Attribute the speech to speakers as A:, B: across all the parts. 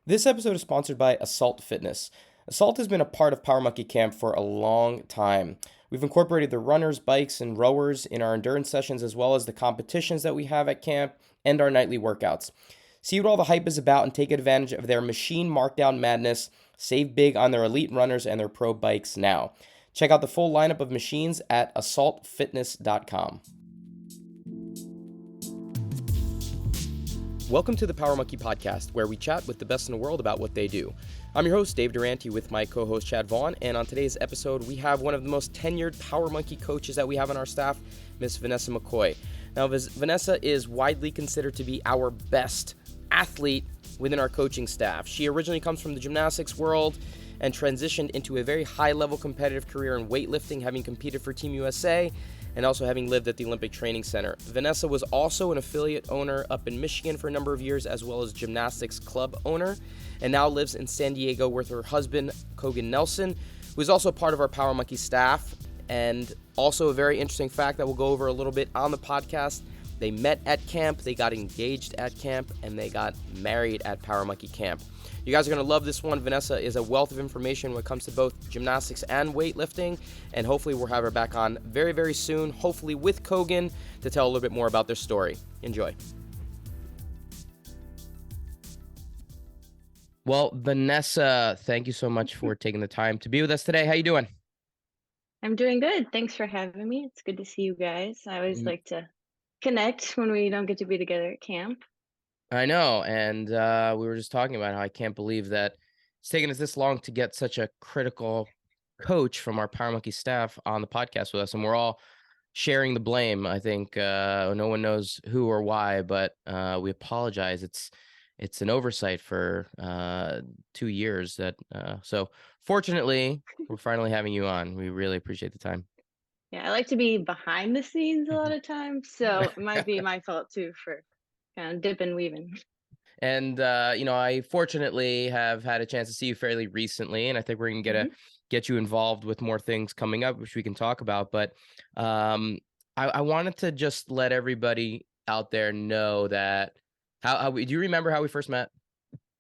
A: This episode is sponsored by Assault Fitness. Assault has been a part of Power Monkey Camp for a long time. We've incorporated the runners, bikes, and rowers in our endurance sessions, as well as the competitions that we have at camp and our nightly workouts. See what all the hype is about and take advantage of their machine markdown madness. Save big on their elite runners and their pro bikes now. Check out the full lineup of machines at assaultfitness.com. Welcome to the Power Monkey Podcast, where we chat with the best in the world about what they do. I'm your host, Dave Durante, with my co-host, Chad Vaughn, and on today's episode, we have one of the most tenured Power Monkey coaches that we have on our staff, Miss Vanessa McCoy. Now, Vanessa is widely considered to be our best athlete within our coaching staff. She originally comes from the gymnastics world and transitioned into a very high-level competitive career in weightlifting, having competed for Team USA, and also having lived at the Olympic Training Center. Vanessa was also an affiliate owner up in Michigan for a number of years, as well as gymnastics club owner, and now lives in San Diego with her husband, Kogan Nelson, who is also part of our Power Monkey staff. And also a very interesting fact that we'll go over a little bit on the podcast: they met at camp, they got engaged at camp, and they got married at Power Monkey Camp. You guys are going to love this one. Vanessa is a wealth of information when it comes to both gymnastics and weightlifting, and hopefully we'll have her back on very, very soon, hopefully with Kogan, to tell a little bit more about their story. Enjoy. Well, Vanessa, thank you so much for taking the time to be with us today. How you doing?
B: I'm doing good. Thanks for having me. It's good to see you guys. I always
A: Mm,
B: like to connect when we don't get to be together at camp.
A: I know, and we were just talking about how I can't believe that it's taken us this long to get such a critical coach from our Power Monkey staff on the podcast with us, and we're all sharing the blame. I think no one knows who or why, but we apologize. It's an oversight for 2 years. So fortunately, we're finally having you on. We really appreciate the time.
B: Yeah, I like to be behind the scenes a lot
A: Mhm.
B: of times, so it might be my fault too for kind of dipping, weaving.
A: And I fortunately have had a chance to see you fairly recently, and I think we're gonna
B: Hmm.
A: get you involved with more things coming up, which we can talk about. But um, I wanted to just let everybody out there know that do you remember how we first met?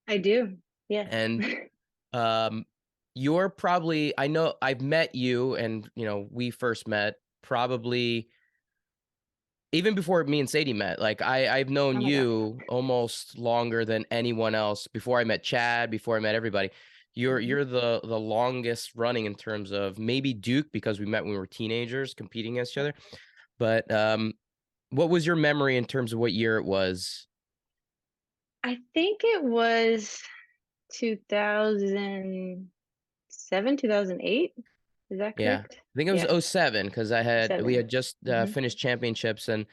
B: I do. Yes.
A: And um, you're probably, I know I've met you, and we first met probably even before me and Sadie met. Like I've known
B: Oh my gosh.
A: you almost longer than anyone else. Before I met Chad, before I met everybody, you're
B: Hmm.
A: you're the longest running in terms of maybe Duke, because we met when we were teenagers competing against each other. But what was your memory in terms of what year it was?
B: I think it was 2007, 2008. Is that
A: Yeah,
B: correct?
A: I think it was
B: Yeah,
A: '07, because we
B: seven.
A: had just
B: Hmm.
A: finished championships, and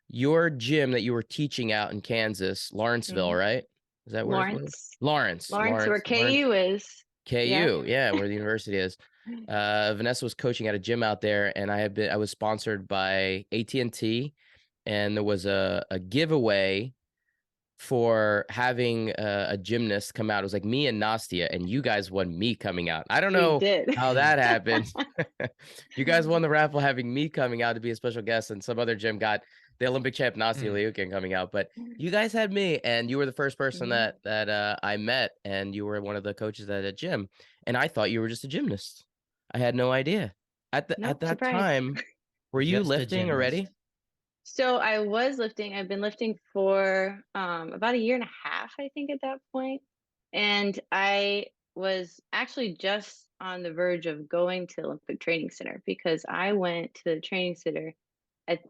A: your gym that you were teaching out in Kansas, Lawrenceville,
B: Hmm.
A: right? Is that where it was?
B: Lawrence.
A: Lawrence,
B: Lawrence, where
A: Lawrence, Lawrence.
B: KU is. Yep.
A: KU, yeah, where the university is. Vanessa was coaching at a gym out there, and I was sponsored by AT&T, and there was a giveaway for having a gymnast come out. It was like me and Nastia, and you guys won me coming out. I don't
B: We
A: know
B: did.
A: how that happened. You guys won the raffle having me coming out to be a special guest, and some other gym got the Olympic champ Nastia
C: Mm.
A: Liukin coming out. But you guys had me, and you were the first person
B: Mhm.
A: that I met, and you were one of the coaches at a gym, and I thought you were just a gymnast. I had no idea. At
B: Nope,
A: that
B: surprise.
A: time, were you
C: Just a
A: lifting already?
C: gymnast.
B: So I was lifting. I've been lifting for about a year and a half, I think, at that point. And I was actually just on the verge of going to Olympic Training Center because I went to the training center at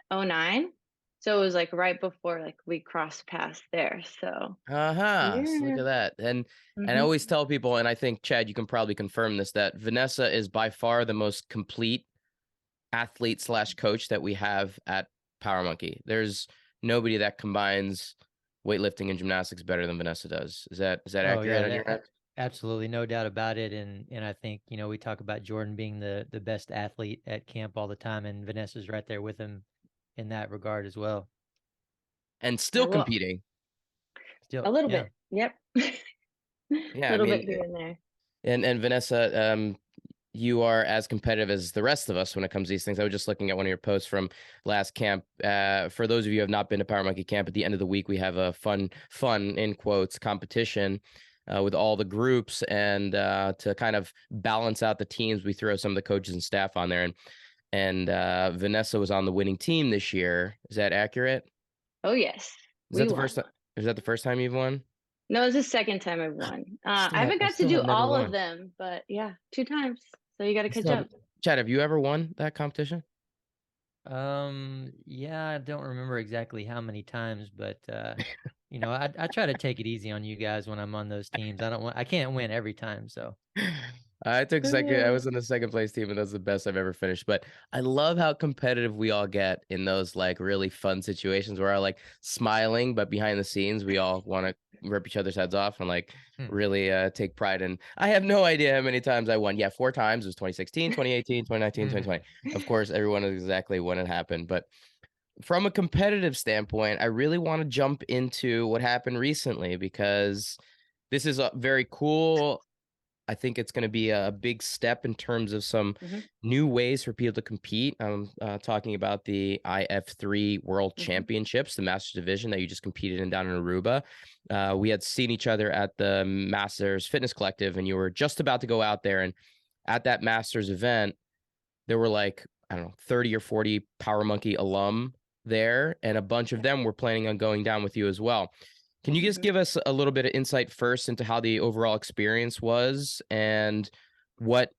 B: '09. So it was like right before like we crossed paths there. So
A: Uh-huh. So look
B: yeah.
A: at that. And I
B: Hmm.
A: always tell people, and I think Chad, you can probably confirm this, that Vanessa is by far the most complete athlete slash coach that we have at Power Monkey. There's nobody that combines weightlifting and gymnastics better than Vanessa does. Is that
C: Oh
A: accurate
C: yeah,
A: on your end?
C: absolutely no doubt about it. And I think, we talk about Jordan being the best athlete at camp all the time, and Vanessa's right there with him in that regard as well.
A: And
B: Yeah,
A: still
B: well,
A: competing.
B: a
C: Still,
B: little
C: yeah.
B: bit. Yep. A
A: Yeah, I
B: little
A: mean,
B: bit here and there.
A: and Vanessa, you are as competitive as the rest of us when it comes to these things. I was just looking at one of your posts from last camp. For those of you who have not been to Power Monkey Camp, at the end of the week, we have a fun in quotes competition with all the groups, and to kind of balance out the teams, we throw some of the coaches and staff on there. And Vanessa was on the winning team this year. Is that accurate?
B: Oh yes,
A: Is that the first time? Is that the first time you've won?
B: No, it's the second time I've won. I
A: I
B: haven't got to
A: still
B: do
A: have never
B: all
A: won.
B: of them, but yeah, 2 times. So you got to catch up.
A: Chad, have you ever won that competition?
C: Yeah, I don't remember exactly how many times, but you know, I try to take it easy on you guys when I'm on those teams. I can't win every time, so.
A: I took second. I was in the second place team, and that's the best I've ever finished. But I love how competitive we all get in those like really fun situations where I like smiling, but behind the scenes, we all want to rip each other's heads off and like really take pride in. I have no idea how many times I won. Yeah, 4 times. It was 2016, 2018, 2019, 2020. Of course, everyone knows exactly when it happened. But from a competitive standpoint, I really want to jump into what happened recently, because this is a very cool. I think it's going to be a big step in terms of some new ways for people to compete. I'm talking about the IF3 World Championships, the Masters Division that you just competed in down in Aruba. We had seen each other at the Masters Fitness Collective, and you were just about to go out there. And at that Masters event, there were like, I don't know, 30 or 40 Power Monkey alum there, and a bunch of them were planning on going down with you as well. Can you just give us a little bit of insight first into how the overall experience was and what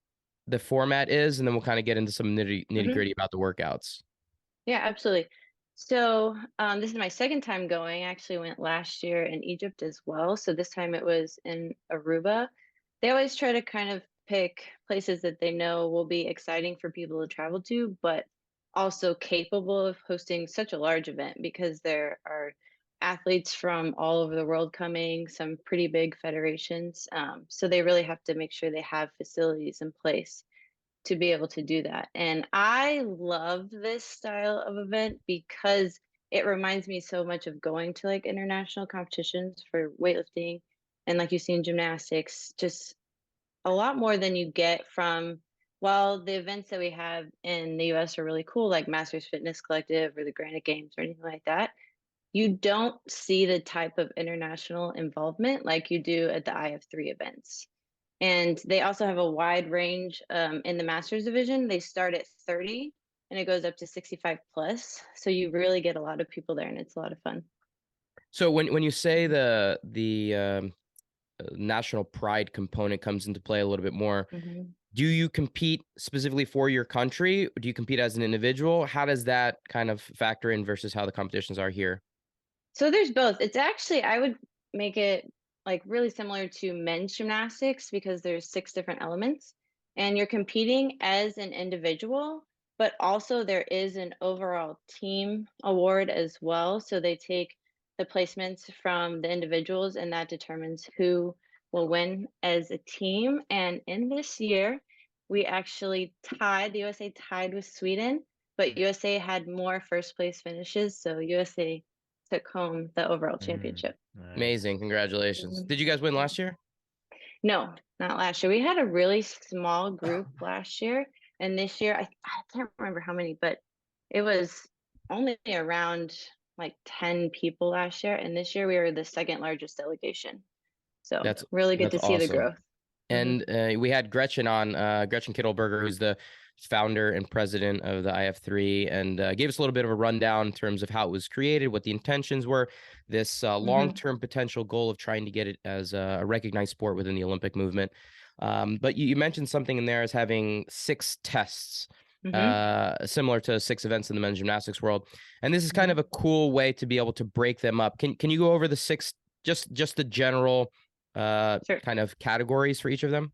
A: the format is, and then we'll kind of get into some nitty gritty about the workouts?
B: Yeah, absolutely. So this is my second time going. I actually went last year in Egypt as well. So this time it was in Aruba. They always try to kind of pick places that they know will be exciting for people to travel to, but also capable of hosting such a large event, because there are athletes from all over the world coming, some pretty big federations. So they really have to make sure they have facilities in place to be able to do that. And I love this style of event because it reminds me so much of going to like international competitions for weightlifting, and like you see in gymnastics, just a lot more than you get from, while the events that we have in the US are really cool, like Masters Fitness Collective or the Granite Games or anything like that. You don't see the type of international involvement like you do at the IF3 events. And they also have a wide range in the Masters division. They start at 30 and it goes up to 65 plus. So you really get a lot of people there, and it's a lot of fun.
A: So when you say the national pride component comes into play a little bit more, do you compete specifically for your country? Do you compete as an individual? How does that kind of factor in versus how the competitions are here?
B: So there's both. It's actually, I would make it like really similar to men's gymnastics, because there's 6 different elements and you're competing as an individual, but also there is an overall team award as well. So they take the placements from the individuals, and that determines who will win as a team. And in this year, we actually tied, the USA tied with Sweden, but USA had more first place finishes. So USA took home the overall championship.
C: Nice.
A: Amazing. Congratulations. Did you guys win last year?
B: No, not last year. We had a really small group last year. And this year, I can't remember how many, but it was only around like 10 people last year. And this year, we were the second largest delegation. So
A: That's
B: really good to see the
A: awesome.
B: growth.
A: And we had Gretchen on, Gretchen Kittelberger, who's the founder and president of the IF3, and gave us a little bit of a rundown in terms of how it was created, what the intentions were, this long-term potential goal of trying to get it as a recognized sport within the Olympic movement. But you mentioned something in there as having 6 tests, similar to 6 events in the men's gymnastics world. And this is kind of a cool way to be able to break them up. Can you go over the 6, just the general kind of categories for each of them?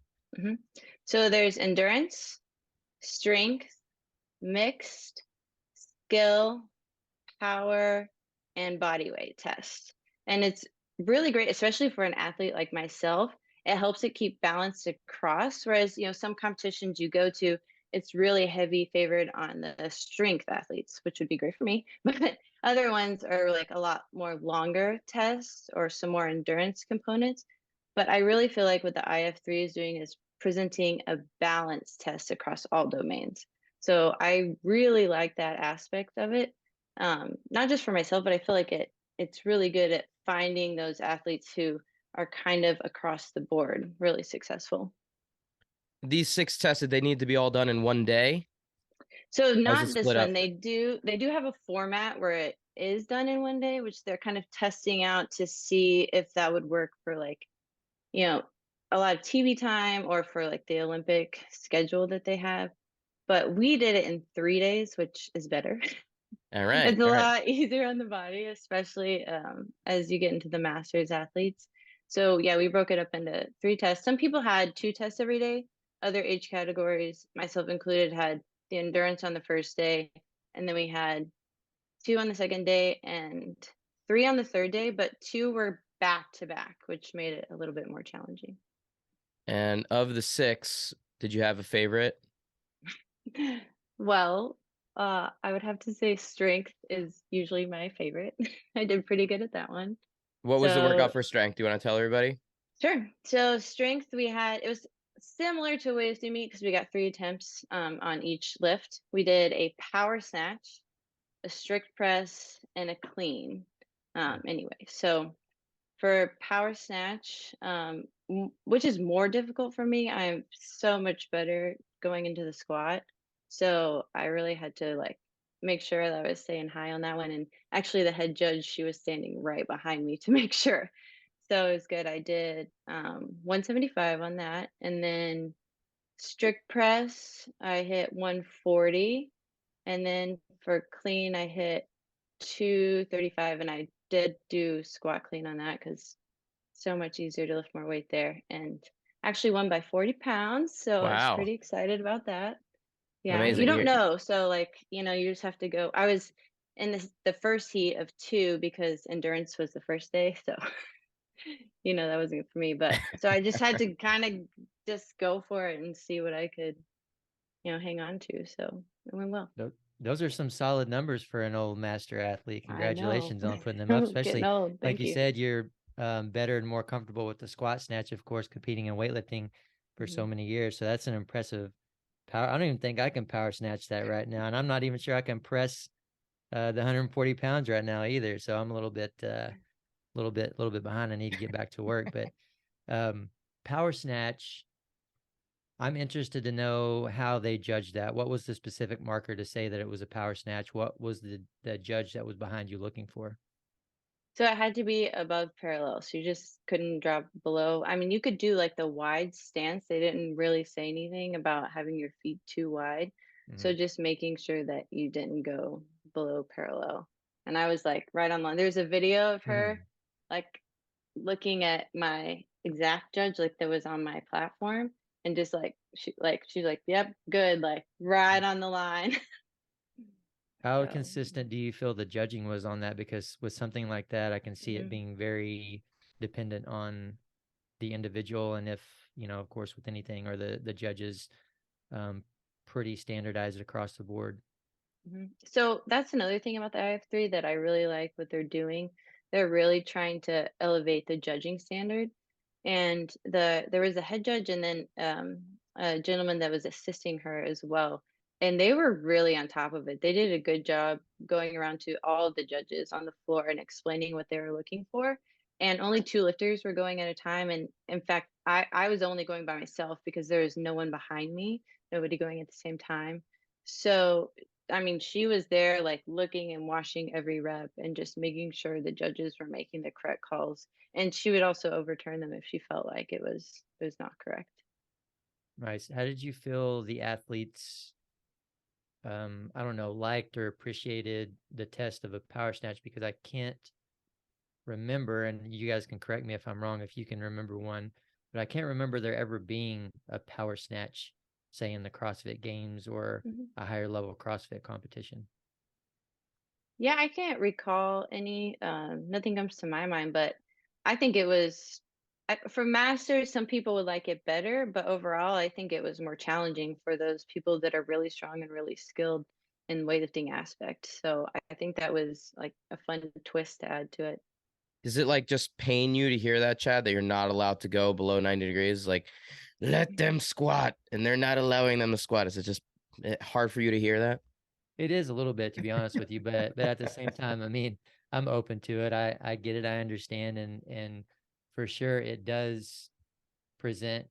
B: So there's endurance, strength, mixed, skill, power, and body weight test. And it's really great, especially for an athlete like myself. It helps it keep balanced across. Whereas, some competitions you go to, it's really heavy favored on the strength athletes, which would be great for me. But other ones are like a lot more longer tests or some more endurance components. But I really feel like what the IF3 is doing is presenting a balance test across all domains. So I really like that aspect of it. Not just for myself, but I feel like it's really good at finding those athletes who are kind of across the board really successful.
A: These 6 tests, did they need to be all done in one day?
B: So
A: Or is it
B: not this
A: split up?
B: one. They do have a format where it is done in one day, which they're kind of testing out to see if that would work for like, you know, a lot of TV time or for like the Olympic schedule that they have. But we did it in 3 days, which is better.
A: All right.
B: It's a
A: All right.
B: lot easier on the body, especially as you get into the masters athletes. So yeah, we broke it up into 3 tests. Some people had 2 tests every day. Other age categories, myself included, had the endurance on the first day, and then we had 2 on the second day and 3 on the third day, but 2 were back to back, which made it a little bit more challenging.
A: And of the 6, did you have a favorite?
B: Well, I would have to say strength is usually my favorite. I did pretty good at that one.
A: What was the
B: So
A: workout for strength? Do you want to tell everybody?
B: sure. So strength, it was similar to weightlifting meet because we got 3 attempts on each lift. We did a power snatch, a strict press, and a clean. Anyway, so for power snatch, which is more difficult for me, I'm so much better going into the squat. So I really had to like make sure that I was staying high on that one. And actually, the head judge, she was standing right behind me to make sure. So it was good. I did 175 on that, and then strict press, I hit 140, and then for clean, I hit 235, and I did do squat clean on that because so much easier to lift more weight there, and actually won by 40 pounds. So I was
A: Wow.
B: pretty excited about that. Yeah, you
A: Amazing.
B: don't know. So like, you just have to go. I was in the first heat of 2 because endurance was the first day. So, that wasn't good for me. But so I just had to kind of just go for it and see what I could, hang on to. So it went well.
C: Those are some solid numbers for an old master athlete.
B: I know.
C: Congratulations on putting them up,
B: Getting
C: especially
B: old.
C: like
B: Thank
C: you
B: you.
C: said, you're better and more comfortable with the squat snatch, of course, competing in weightlifting for so
B: Mhm.
C: many years. So that's an impressive power. I don't even think I can power snatch that right now. And I'm not even sure I can press the 140 pounds right now either. So I'm a little bit behind. I need to get back to work. But power snatch, I'm interested to know how they judged that. What was the specific marker to say that it was a power snatch? What was the judge that was behind you looking for?
B: So it had to be above parallel. So you just couldn't drop below. I mean, you could do like the wide stance. They didn't really say anything about having your feet too wide. So
C: Mhm.
B: just making sure that you didn't go below parallel. And I was like right on line. There's a video of her
C: Mhm.
B: like looking at my exact judge like that was on my platform and just like she's like, yep, good, like right on the line.
C: How
B: So
C: consistent do you feel the judging was on that? Because with something like that, I can see it
B: mhm.
C: being very dependent on the individual, and if, of course, with anything, or the judges um, pretty standardized across the board.
B: So that's another thing about the IF3 that I really like what they're doing. They're really trying to elevate the judging standard. And there was a head judge and then a gentleman that was assisting her as well. And they were really on top of it. They did a good job going around to all of the judges on the floor and explaining what they were looking for. And only 2 lifters were going at a time. And in fact, I was only going by myself because there was no one behind me, nobody going at the same time. So I mean, she was there like looking and watching every rep and just making sure the judges were making the correct calls. And she would also overturn them if she felt like it was not correct.
C: Right. So how did you feel the athletes, I don't know, liked or appreciated the test of a power snatch? Because I can't remember, and you guys can correct me if I'm wrong, if you can remember one, but I can't remember there ever being a power snatch, say in the CrossFit Games or
B: Mhm.
C: a higher level CrossFit competition.
B: Yeah, I can't recall any. Nothing comes to my mind, but I think it was for masters. Some people would like it better, but overall, I think it was more challenging for those people that are really strong and really skilled in weightlifting aspect. So I think that was like a fun twist to add to it.
A: Does it like just pain you to hear that, Chad, that you're not allowed to go below 90 degrees? Like, let them squat, and they're not allowing them to squat. Is it just hard for you to hear that?
C: It is a little bit, to be honest with you, but at the same time, I mean, I'm open to it. I get it. I understand, and for sure, it does present.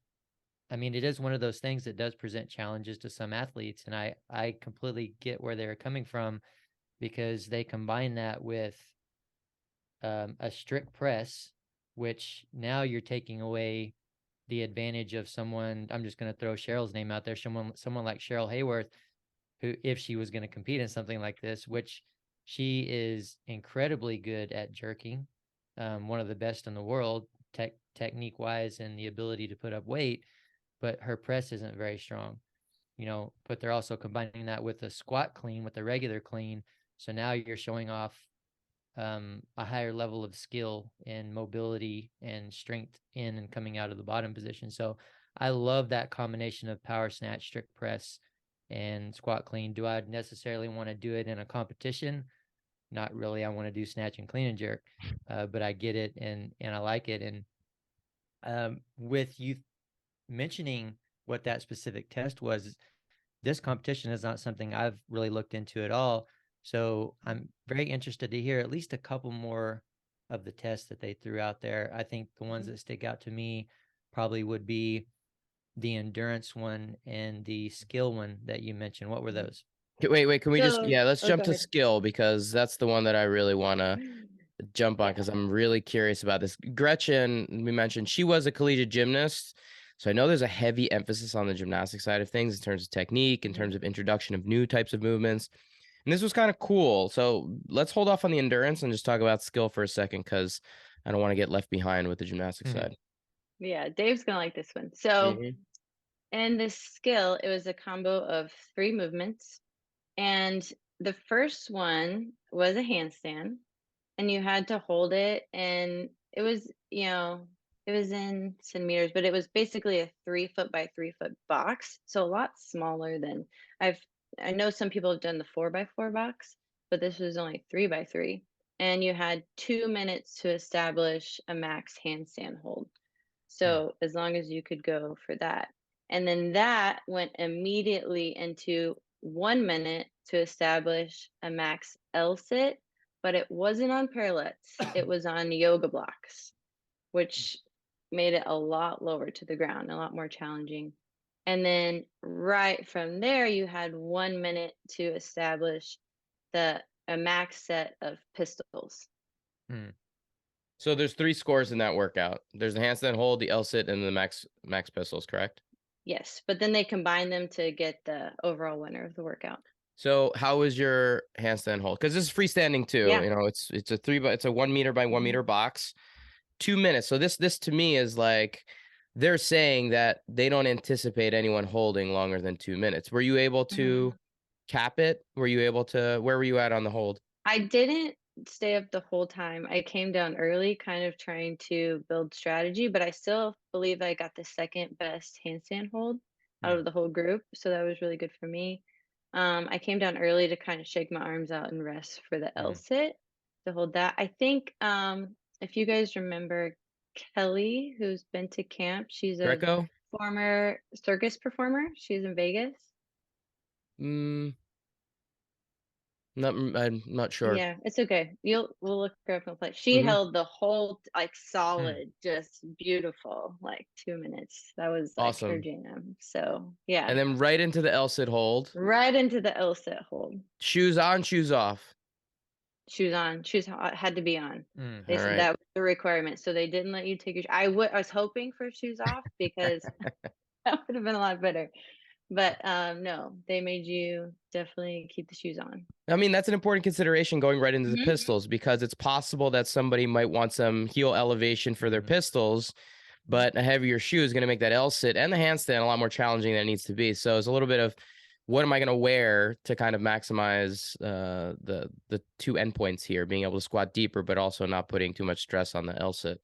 C: I mean, it is one of those things that does present challenges to some athletes, and I completely get where they're coming from, because they combine that with a strict press, which now you're taking away the advantage of someone. I'm just going to throw Cheryl's name out there. Someone like Cheryl Hayworth, who, if she was going to compete in something like this, which she is incredibly good at jerking, one of the best in the world, technique wise, and the ability to put up weight, but her press isn't very strong, but they're also combining that with a squat clean, with a regular clean. So now you're showing off a higher level of skill and mobility and strength in and coming out of the bottom position. So I love that combination of power snatch, strict press, and squat clean. Do I necessarily want to do it in a competition? Not really. I want to do snatch and clean and jerk, but I get it, and I like it. And with you mentioning what that specific test was, this competition is not something I've really looked into at all. So I'm very interested to hear at least a couple more of the tests that they threw out there. I think the ones that stick out to me probably would be the endurance one and the skill one that you mentioned. What were those?
A: Wait, can we just,
B: So,
A: let's
B: oh,
A: jump
B: go
A: to
B: ahead.
A: skill, because that's the one that I really want to jump on,
B: Yeah.
A: because I'm really curious about this. Gretchen, we mentioned, she was a collegiate gymnast. So I know there's a heavy emphasis on the gymnastic side of things in terms of technique, in terms of introduction of new types of movements. And this was kind of cool. So let's hold off on the endurance and just talk about skill for a second, because I don't want to get left behind with the gymnastic side.
B: Yeah, Dave's gonna like this one. So
A: Mhm.
B: in this skill, it was a combo of 3 movements. And the first one was a handstand, and you had to hold it, and it was, it was in centimeters, but it was basically a 3 foot by 3 foot box. So a lot smaller than I've, I know some people have done the 4 by 4 box, but this was only 3 by 3. And you had 2 minutes to establish a max handstand hold. So as long as you could go for that. And then that went immediately into 1 minute to establish a max L sit, but it wasn't on parallettes. It was on yoga blocks, which made it a lot lower to the ground, a lot more challenging. And then right from there, you had 1 minute to establish a max set of pistols.
A: So there's 3 scores in that workout. There's the handstand hold, the L sit, and the max pistols, correct?
B: Yes, but then they combine them to get the overall winner of the workout.
A: So how was your handstand hold? Because this is freestanding too.
B: Yeah.
A: It's a 1 meter by 1 meter box, 2 minutes. So this to me is like, they're saying that they don't anticipate anyone holding longer than 2 minutes. Were you able to cap it? Where were you at on the hold?
B: I didn't stay up the whole time. I came down early, kind of trying to build strategy, but I still believe I got the second best handstand hold out of the whole group. So that was really good for me. I came down early to kind of shake my arms out and rest for the L sit to hold that. I think if you guys remember Kelly, who's been to camp, she's a
A: Greco?
B: former circus performer. She's in Vegas.
A: Mm, I'm not sure.
B: Yeah, it's okay. We'll look her up and play. She held the whole like solid, just beautiful, like 2 minutes. That was like her
A: Awesome.
B: jam. So yeah,
A: And then right into the L sit hold.
B: right into the L sit hold.
A: Shoes on, shoes off.
B: Shoes on. Shoes had to be on. They
A: All
B: said
A: right.
B: that was the requirement, so they didn't let you take your. I was hoping for shoes off because that would have been a lot better. But no, they made you definitely keep the shoes on.
A: I mean, that's an important consideration going right into the pistols, because it's possible that somebody might want some heel elevation for their pistols, but a heavier shoe is going to make that L sit and the handstand a lot more challenging than it needs to be. So it's a little bit of, what am I going to wear to kind of maximize the 2 endpoints here, being able to squat deeper, but also not putting too much stress on the L sit.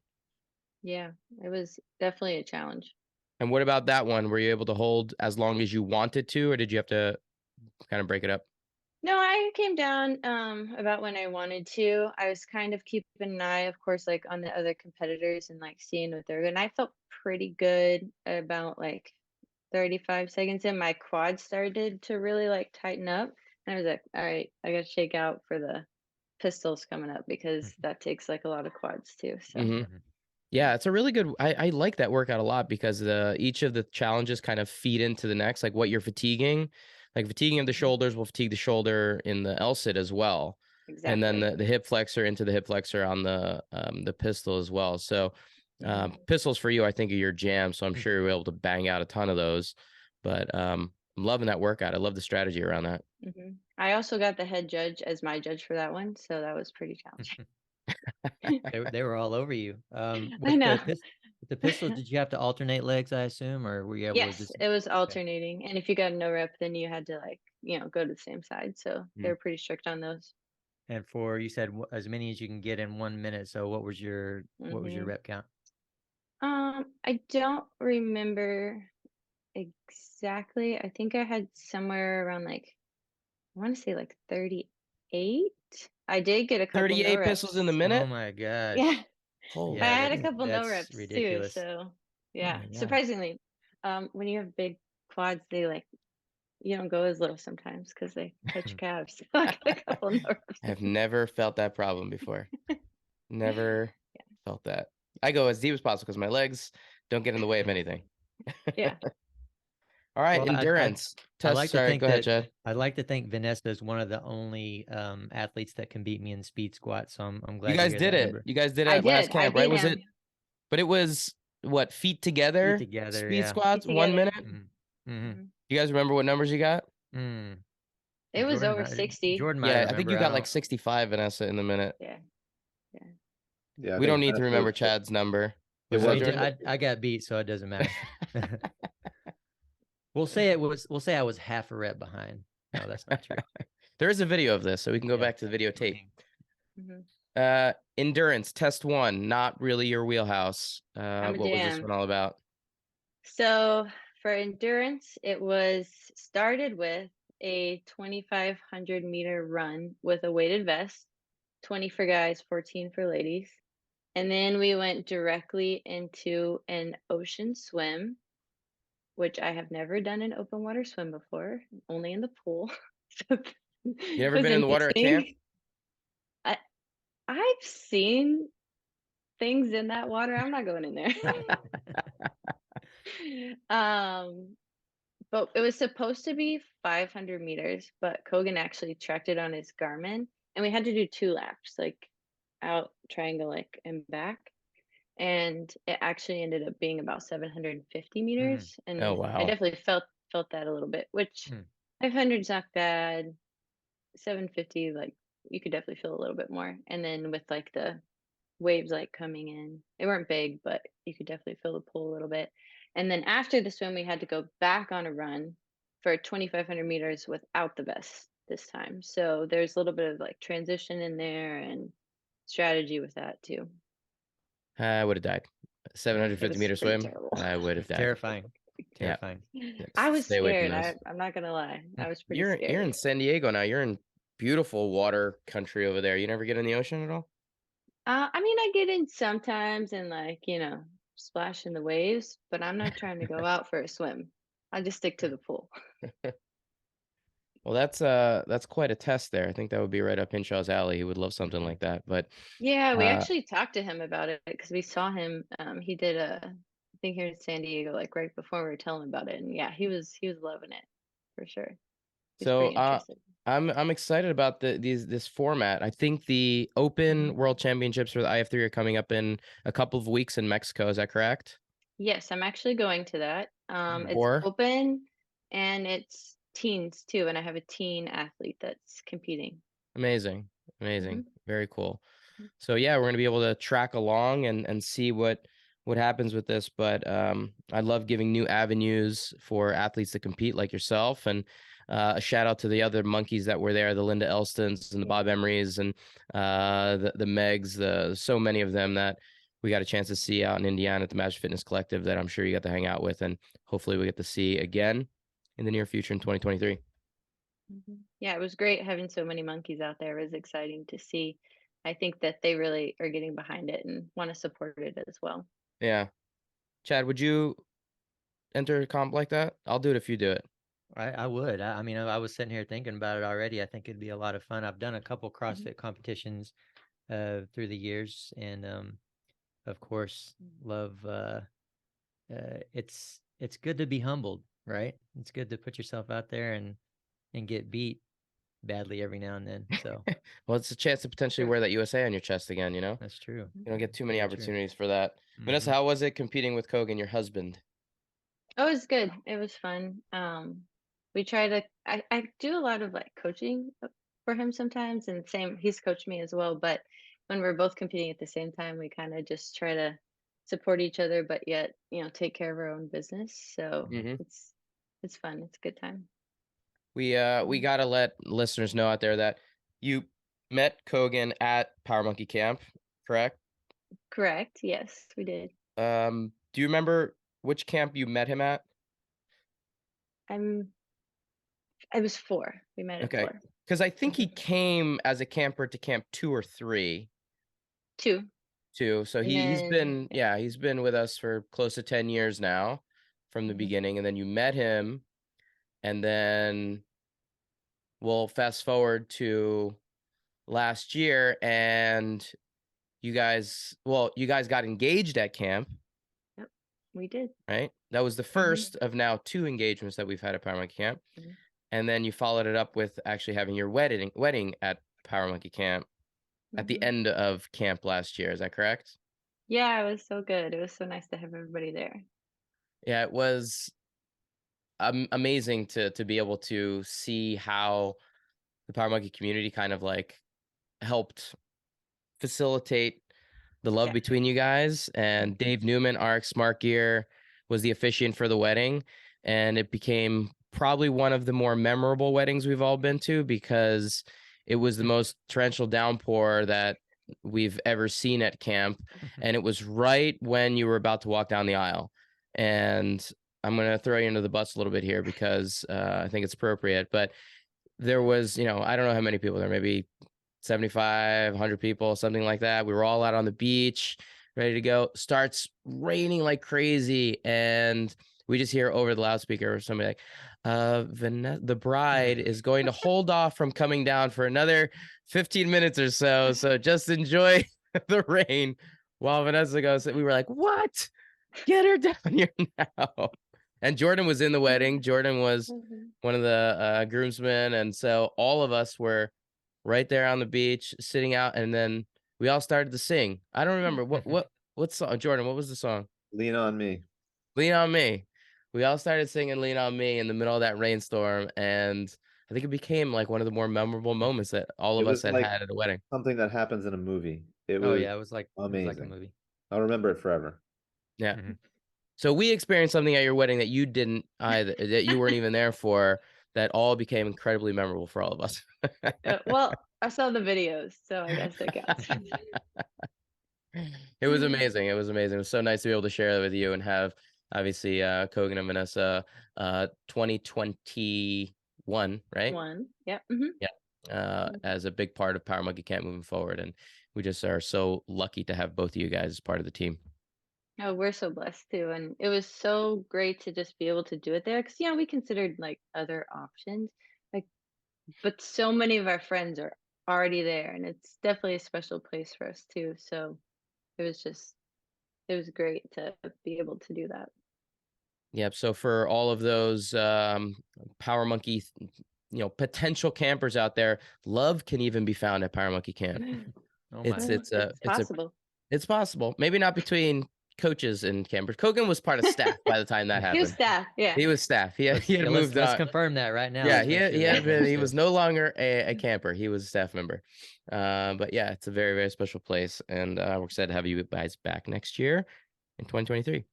B: Yeah, it was definitely a challenge.
A: And what about that one? Were you able to hold as long as you wanted to, or did you have to kind of break it up?
B: No, I came down about when I wanted to. I was kind of keeping an eye, of course, like on the other competitors and like seeing what they're doing. I felt pretty good. About like 35 seconds in, my quads started to really like tighten up. And I was like, all right, I got to shake out for the pistols coming up because that takes like a lot of quads too. So,
A: Yeah, it's a really good. I like that workout a lot because each of the challenges kind of feed into the next, like what you're fatiguing. Like fatiguing of the shoulders will fatigue the shoulder in the L sit as well. And then
B: exactly.
A: the hip flexor into the hip flexor on the pistol as well. So pistols for you, I think, are your jam. So I'm sure you'll be able to bang out a ton of those. But I'm loving that workout. I love the strategy around that.
B: I also got the head judge as my judge for that one, so that was pretty challenging.
C: They were all over you.
B: I
C: With
B: know.
C: the pistols, did you have to alternate legs, I assume, or were you able to
B: Yes,
C: just?
B: it was
C: Okay.
B: alternating. And if you got no rep, then you had to like, go to the same side. So they're pretty strict on those.
C: And for, you said as many as you can get in 1 minute. So what was your rep count?
B: I don't remember exactly. I think I had somewhere around like, I want to say like 38. I did get a couple no
A: 38
B: reps.
A: pistols in the
C: Oh
A: minute.
C: my gosh.
B: Yeah.
A: Holy
B: I
C: Yeah,
B: had a
A: shit.
B: couple no
C: that's
B: reps too.
C: ridiculous.
B: So
C: Oh
B: yeah,
C: my gosh.
B: surprisingly, when you have big quads, they like, you don't go as low sometimes because they touch your calves. So I got a couple no reps.
A: I've never felt that problem before. Never felt that. I go as deep as possible because my legs don't get in the way of anything.
B: Yeah.
A: All right,
C: Well,
A: endurance
C: I
A: test.
C: like to
A: Sorry,
C: think
A: go ahead,
C: that
A: Chad.
C: I'd like to think Vanessa is one of the only athletes that can beat me in speed squat. So I'm
A: You
C: glad to
A: guys
C: hear
A: did
C: that
A: it.
C: number.
A: You guys did it
B: I
A: at last
B: did. I
A: camp, right?
B: beat
A: Was
B: him.
A: it? But it was what, feet
C: Feet
A: together,
C: together,
A: speed
C: yeah.
A: squats,
B: Feet
A: 1
B: together.
A: minute.
C: Mm-hmm.
A: You guys remember what numbers you got?
C: Mm.
B: It was over
C: Jordan
B: 60.
C: might
A: Yeah, I think
C: remember.
A: you
C: I
A: got like
C: don't.
A: 65, Vanessa, in the minute.
B: Yeah.
D: Yeah, I
A: We don't
D: think
A: need to
D: Vanessa
A: remember
D: was
A: Chad's number.
D: It
A: What's
C: Well,
A: that,
D: was
C: you did.
A: Jordan?
C: I got beat, so it doesn't matter. We'll say I was half a rep behind. No, that's not true.
A: There is a video of this, so we can go
C: Yeah.
A: back to the videotape.
B: Mhm.
A: Endurance test 1, not really your wheelhouse.
B: I'm a
A: What was this
B: jam.
A: one all about?
B: So for endurance, it was started with a 2,500 meter run with a weighted vest, 20 for guys, 14 for ladies. And then we went directly into an ocean swim, which I have never done an open water swim before, only in the pool. So
A: You
B: it
A: ever
B: was
A: been in the water at camp?
B: interesting. I've seen things in that water. I'm not going in there. But it was supposed to be 500 meters, but Kogan actually tracked it on his Garmin, and we had to do 2 laps, like out triangle, like and back. And it actually ended up being about 750 meters. And
A: Oh,
B: I
A: wow.
B: definitely felt that a little bit, which 500 is not bad. 750, like you could definitely feel a little bit more. And then with like the waves like coming in, they weren't big, but you could definitely feel the pull a little bit. And then after the swim, we had to go back on a run for 2,500 meters without the vest this time. So there's a little bit of like transition in there and strategy with that too.
A: I would have died.
B: It
A: 750
B: was
A: meter
B: pretty
A: swim.
B: terrible.
A: I would have died.
C: Terrifying.
A: Yeah.
C: Terrifying.
B: I was
A: Stay away from
B: scared.
A: those.
B: I'm not gonna lie. I was pretty
A: You're
B: scared.
A: in San Diego now. You're in beautiful water country over there. You never get in the ocean at all?
B: I mean, I get in sometimes and like, splash in the waves, but I'm not trying to go out for a swim. I just stick to the pool.
A: Well, that's quite a test there. I think that would be right up Hinshaw's alley. He would love something like that. But
B: Yeah, we
A: uh,
B: actually talked to him about it because we saw him. He did a thing here in San Diego, like right before we were telling him about it, and yeah, he was loving it for sure. He's
A: so
B: pretty interested.
A: I'm excited about this format. I think the Open World Championships for the IF3 are coming up in a couple of weeks in Mexico. Is that correct?
B: Yes, I'm actually going to that. It's
A: Or
B: open and it's teens too, and I have a teen athlete that's competing.
A: amazing,
B: Mhm.
A: very cool. So yeah, we're gonna be able to track along and see what happens with this. But I love giving new avenues for athletes to compete like yourself, and a shout out to the other monkeys that were there, the Linda Elstons and the Bob Emerys and the Megs, so many of them that we got a chance to see out in Indiana at the Master Fitness Collective that I'm sure you got to hang out with, and hopefully we get to see again in the near future in 2023.
B: Yeah, it was great having so many monkeys out there. It was exciting to see. I think that they really are getting behind it and want to support it as well.
A: Yeah. Chad, would you enter a comp like that? I'll do it if you do it.
C: I would. I mean, I was sitting here thinking about it already. I think it'd be a lot of fun. I've done a couple CrossFit competitions through the years, and of course, love. It's good to be humbled, right? It's good to put yourself out there and get beat badly every now and then. So,
A: well, it's a chance to potentially wear that USA on your chest again. You know,
C: that's true.
A: You don't get too many
C: Very true.
A: opportunities for that. Vanessa, how was it competing with Kogan, your husband?
B: Oh, it was good. It was fun. We try to. I do a lot of like coaching for him sometimes, and same he's coached me as well. But when we're both competing at the same time, we kind of just try to support each other, but yet take care of our own business. So it's fun. It's a good time.
A: We gotta let listeners know out there that you met Kogan at Power Monkey Camp, correct?
B: Correct. Yes, we did.
A: Do you remember which camp you met him at?
B: I was 4. We met at 4.
A: Because I think he came as a camper to camp 2 or 3.
B: 2.
A: 2. So he's been with us for close to 10 years now from the beginning. And then you met him, and then we'll fast forward to last year, and you guys got engaged at camp.
B: Yep, we did.
A: Right? That was the first of now 2 engagements that we've had at Power Monkey Camp. And then you followed it up with actually having your wedding at Power Monkey Camp at the end of camp last year. Is that correct?
B: Yeah, it was so good. It was so nice to have everybody there.
A: Yeah, it was amazing to be able to see how the Power Monkey community kind of like helped facilitate the love between you guys. And Dave Newman, RX Smart Gear, was the officiant for the wedding, and it became probably one of the more memorable weddings we've all been to, because it was the most torrential downpour that we've ever seen at camp. And it was right when you were about to walk down the aisle. And I'm going to throw you into the bus a little bit here because I think it's appropriate. But there was, I don't know how many people there, maybe 75, 100 people, something like that. We were all out on the beach, ready to go. Starts raining like crazy. And we just hear over the loudspeaker or somebody like, the bride is going to hold off from coming down for another 15 minutes or so. So just enjoy the rain while Vanessa goes. We were like, what? Get her down here now. And Jordan was in the wedding. Jordan was one of the groomsmen. And so all of us were right there on the beach sitting out. And then we all started to sing. I don't remember what song. Jordan, what was the song?
D: Lean on Me.
A: Lean on Me. We all started singing Lean on Me in the middle of that rainstorm, and I think it became like one of the more memorable moments that all of us had at a wedding.
D: Something that happens in a movie. It was
C: it was like
D: amazing.
C: It was like a movie.
D: I'll remember it forever.
A: Yeah. So we experienced something at your wedding that you didn't either, that you weren't even there for, that all became incredibly memorable for all of us.
B: Well, I saw the videos, so I guess that counts.
A: It was amazing. It was amazing. It was so nice to be able to share that with you and have, obviously, Kogan and Vanessa, 2021, right?
B: Yep.
A: Yeah. As a big part of Power Monkey Camp moving forward. And we just are so lucky to have both of you guys as part of the team.
B: Oh, we're so blessed too. And it was so great to just be able to do it there. Cause we considered like other options, but so many of our friends are already there, and it's definitely a special place for us too. So it was great to be able to do that.
A: Yep. So for all of those Power Monkey, potential campers out there, love can even be found at Power Monkey Camp. It's
B: possible.
A: It's possible. Maybe not between coaches and campers. Kogan was part of staff by the time that happened.
B: He was staff. Yeah.
A: He was staff. He had moved on.
C: Let's confirm that right now.
A: Yeah. He was no longer a camper. He was a staff member. But yeah, it's a very, very special place. And we're excited to have you guys back next year in 2023.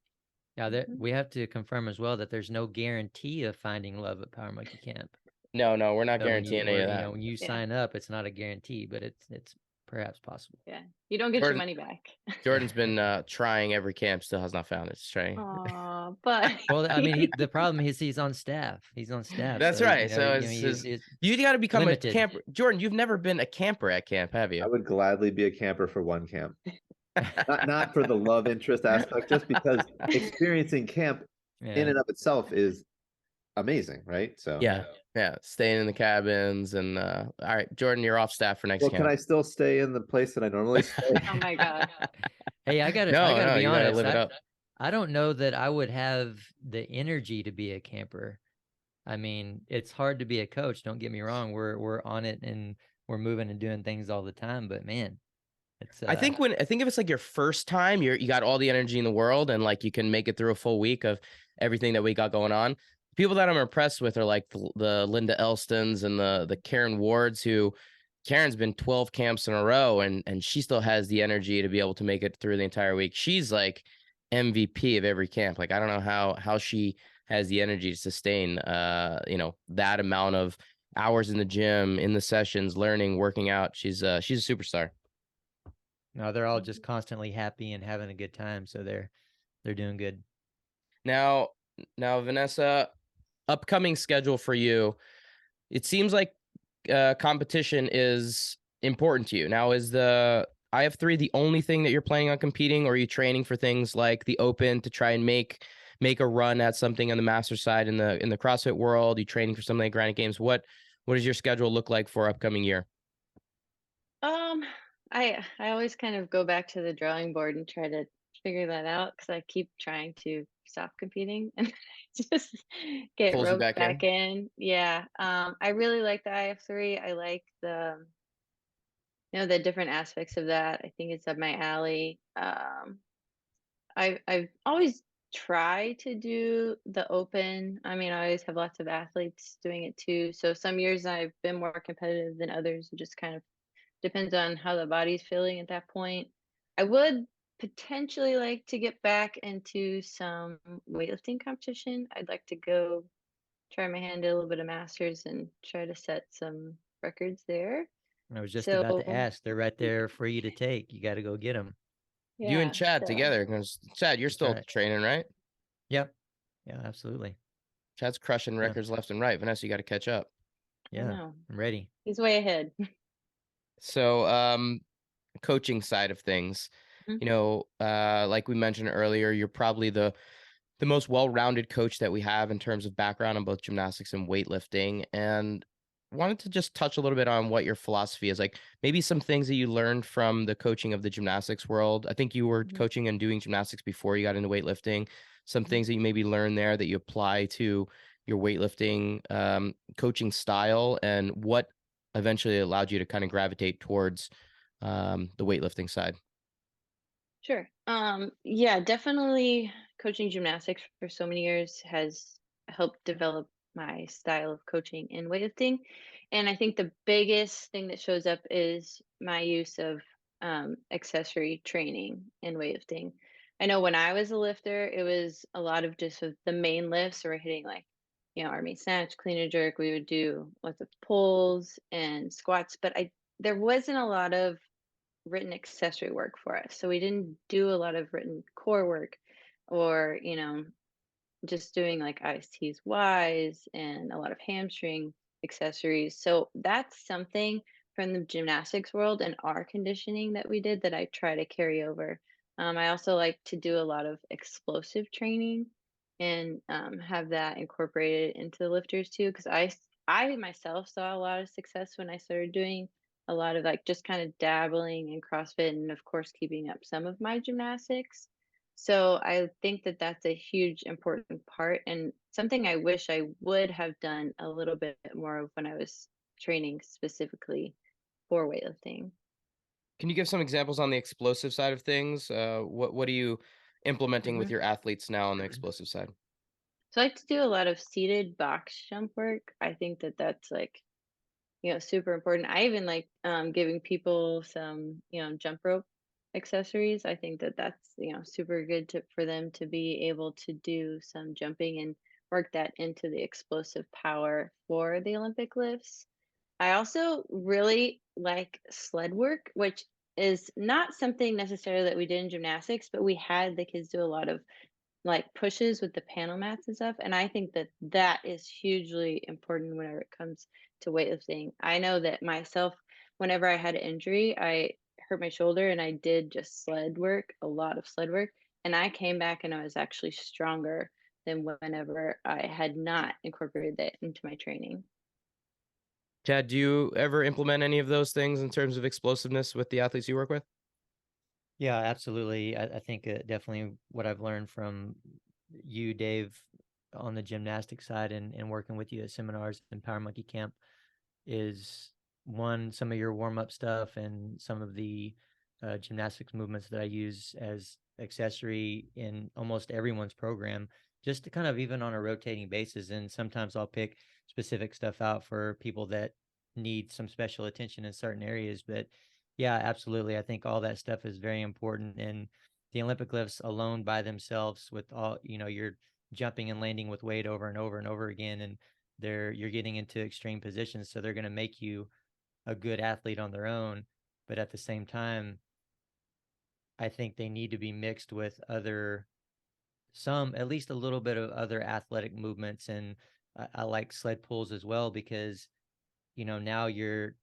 C: Yeah, we have to confirm as well that there's no guarantee of finding love at Power Monkey Camp.
A: No, we're not guaranteeing any of that.
C: When you sign up, it's not a guarantee, but it's perhaps possible.
B: Yeah, you don't get your money back.
A: Jordan's been trying every camp, still has not found it. It's trying.
B: But
C: well, I mean, the problem is he's on staff.
A: That's right. You got to become
C: limited.
A: A camper. Jordan, you've never been a camper at camp, have you?
D: I would gladly be a camper for one camp. Not for the love interest aspect, just because experiencing camp in
C: Yeah.
D: and of itself is amazing, right? So
A: Yeah, staying in the cabins and all right, Jordan, you're off staff for next
D: well, can
A: camp.
D: I still stay in the place that I normally stay?
B: Oh my God.
C: Hey, I gotta
A: No,
C: be
A: you gotta
C: honest.
A: live it up.
C: I don't know that I would have the energy to be a camper. I mean, it's hard to be a coach. Don't get me wrong. We're on it and we're moving and doing things all the time. But man, it's
A: I think if it's like your first time, you got all the energy in the world and like you can make it through a full week of everything that we got going on. People that I'm impressed with are like the Linda Elstons and the Karen Wards, who Karen's been 12 camps in a row and she still has the energy to be able to make it through the entire week. She's like MVP of every camp. Like I don't know how she has the energy to sustain that amount of hours in the gym, in the sessions, learning, working out. She's a superstar.
C: no, they're all just constantly happy and having a good time. So they're doing good.
A: Now, Vanessa, upcoming schedule for you. It seems like competition is important to you. Now, is the IF3 the only thing that you're planning on competing, or are you training for things like the Open to try and make a run at something on the master side in the CrossFit world? Are you training for something like Granite Games? What does your schedule look like for upcoming year?
B: Um, I always kind of go back to the drawing board and try to figure that out because I keep trying to stop competing and just get
A: Pulls you
B: roped
A: back
B: back
A: in.
B: in. Yeah. I really like the IF3. I like the different aspects of that. I think it's up my alley. I've always tried to do the Open. I mean, I always have lots of athletes doing it too. So some years I've been more competitive than others. It just kind of depends on how the body's feeling at that point. I would potentially like to get back into some weightlifting competition. I'd like to go try my hand at a little bit of masters and try to set some records there.
C: I was just about to
B: So
C: ask. They're right there for you to take. You got to go get them.
A: You and
B: yeah,
A: Chad
B: so
A: together, because Chad, you're
C: That's
A: still
C: right.
A: training, right?
C: Yep. Yeah, absolutely.
A: Chad's crushing
C: Yeah.
A: records left and right. Vanessa, you got to catch up.
B: I
C: Yeah.
B: know
C: I'm ready.
B: he's way ahead.
A: So, coaching side of things,
B: Mhm.
A: like we mentioned earlier, you're probably the most well-rounded coach that we have in terms of background on both gymnastics and weightlifting. And wanted to just touch a little bit on what your philosophy is, like maybe some things that you learned from the coaching of the gymnastics world. I think you were
B: Mhm.
A: coaching and doing gymnastics before you got into weightlifting. Some
B: Mhm.
A: things that you maybe learned there that you apply to your weightlifting coaching style, and what eventually allowed you to kind of gravitate towards the weightlifting side.
B: Sure. Yeah, definitely coaching gymnastics for so many years has helped develop my style of coaching in weightlifting. And I think the biggest thing that shows up is my use of accessory training in weightlifting. I know when I was a lifter, it was a lot of just of the main lifts, so we're hitting like, army snatch, clean and jerk. We would do lots of pulls and squats, but there wasn't a lot of written accessory work for us. So we didn't do a lot of written core work or, just doing like ISTs, Ys and a lot of hamstring accessories. So that's something from the gymnastics world and our conditioning that we did that I try to carry over. I also like to do a lot of explosive training and have that incorporated into the lifters too, because I myself saw a lot of success when I started doing a lot of like just kind of dabbling in CrossFit and of course keeping up some of my gymnastics. So I think that that's a huge important part and something I wish I would have done a little bit more of when I was training specifically for weightlifting.
A: Can you give some examples on the explosive side of things? What are you implementing with
B: Mhm.
A: your athletes now on the explosive side?
B: So I like to do a lot of seated box jump work. I think that that's like, super important. I even like giving people some, jump rope accessories. I think that that's, super good for them to be able to do some jumping and work that into the explosive power for the Olympic lifts. I also really like sled work, which is not something necessarily that we did in gymnastics, but we had the kids do a lot of like pushes with the panel mats and stuff. And I think that that is hugely important whenever it comes to weightlifting. I know that myself, whenever I had an injury, I hurt my shoulder and I did just sled work, a lot of sled work. And I came back and I was actually stronger than whenever I had not incorporated that into my training.
A: Chad, do you ever implement any of those things in terms of explosiveness with the athletes you work with?
C: Yeah, absolutely. I think definitely what I've learned from you, Dave, on the gymnastic side and working with you at seminars and Power Monkey Camp is one, some of your warm-up stuff and some of the gymnastics movements that I use as accessory in almost everyone's program, just to kind of even on a rotating basis. And sometimes I'll pick specific stuff out for people that need some special attention in certain areas. But yeah, absolutely. I think all that stuff is very important. And the Olympic lifts alone by themselves with all, you're jumping and landing with weight over and over and over again. And you're getting into extreme positions. So they're going to make you a good athlete on their own. But at the same time, I think they need to be mixed with at least a little bit of other athletic movements. And I like sled pulls as well, because, now you're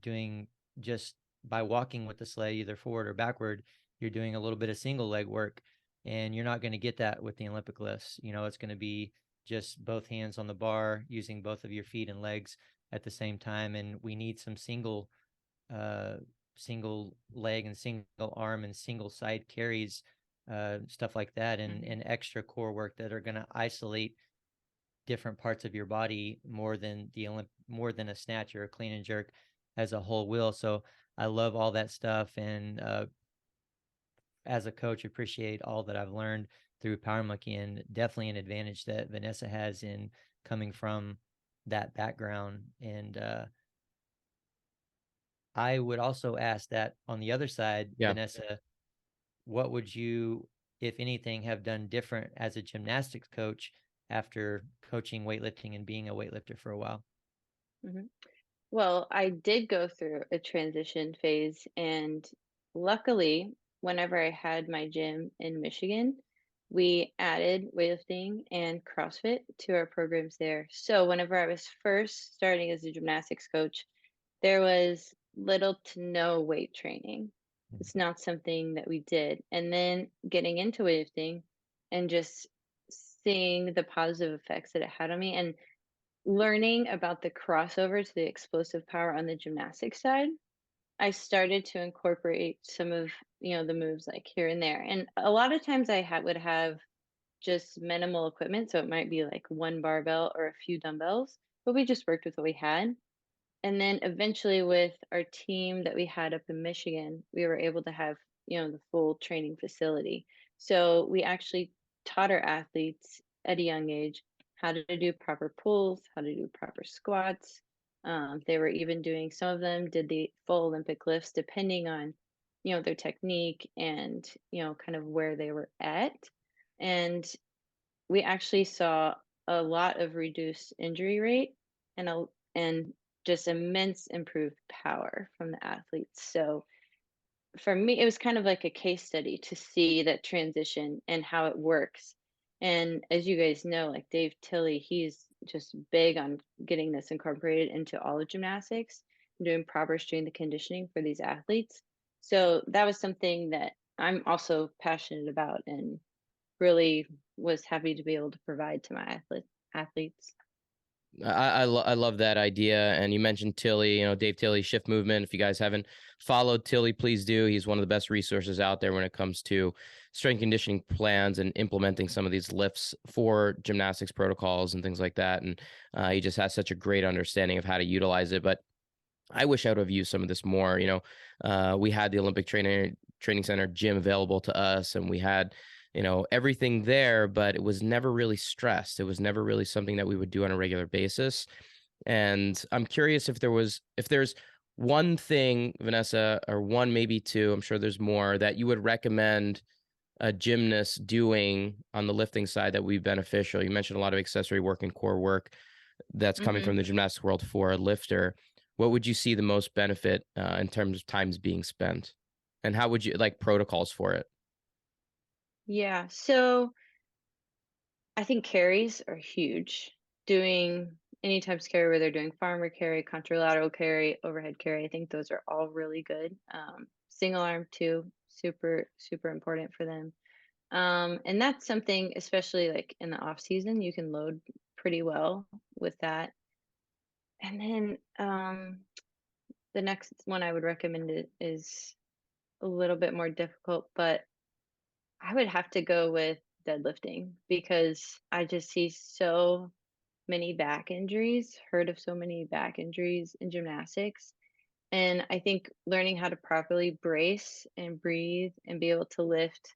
C: doing, just by walking with the sled, either forward or backward, you're doing a little bit of single leg work, and you're not going to get that with the Olympic lifts. It's going to be just both hands on the bar, using both of your feet and legs at the same time. And we need some single leg and single arm and single side carries, stuff like that, and extra core work that are going to isolate different parts of your body more than a snatch or a clean and jerk as a whole will. So I love all that stuff, and as a coach, appreciate all that I've learned through Power Monkey, and definitely an advantage that Vanessa has in coming from that background. And I would also ask that on the other side, Vanessa, what would you, if anything, have done different as a gymnastics coach after coaching weightlifting and being a weightlifter for a while?
B: Mm-hmm. Well, I did go through a transition phase, and luckily, whenever I had my gym in Michigan, we added weightlifting and CrossFit to our programs there. So whenever I was first starting as a gymnastics coach, there was little to no weight training. It's not something that we did. And then getting into weightlifting and just seeing the positive effects that it had on me, and learning about the crossover to the explosive power on the gymnastics side, I started to incorporate some of, the moves like here and there. And a lot of times I would have just minimal equipment. So it might be like one barbell or a few dumbbells, but we just worked with what we had. And then eventually with our team that we had up in Michigan, we were able to have, the full training facility. So we actually taught our athletes at a young age how to do proper pulls, how to do proper squats. They were even doing, some of them did the full Olympic lifts depending on, their technique and, kind of where they were at. And we actually saw a lot of reduced injury rate and just immense improved power from the athletes. So for me, it was kind of like a case study to see that transition and how it works. And as you guys know, like Dave Tilley, he's just big on getting this incorporated into all of gymnastics, doing proper strength and conditioning for these athletes. So that was something that I'm also passionate about, and really was happy to be able to provide to my athletes.
A: I love that idea. And you mentioned Tilly, Dave Tilley, Shift Movement. If you guys haven't followed Tilly, please do. He's one of the best resources out there when it comes to strength conditioning plans and implementing some of these lifts for gymnastics protocols and things like that. And he just has such a great understanding of how to utilize it. But I wish I would have used some of this more. We had the Olympic Training Center gym available to us, and we had everything there, but it was never really stressed. It was never really something that we would do on a regular basis. And I'm curious if there's one thing, Vanessa, or one, maybe two, I'm sure there's more, that you would recommend a gymnast doing on the lifting side that would be beneficial. You mentioned a lot of accessory work and core work that's coming from the gymnastics world for a lifter. What would you see the most benefit in terms of times being spent? And how would you like protocols for it?
B: Yeah, so I think carries are huge. Doing any types of carry, where they're doing farmer carry, contralateral carry, overhead carry, I think those are all really good. single arm too, super, super important for them. And that's something, especially like in the off season, you can load pretty well with that. And then the next one I would recommend is a little bit more difficult, but I would have to go with deadlifting because I just see so many back injuries, heard of so many back injuries in gymnastics. And I think learning how to properly brace and breathe and be able to lift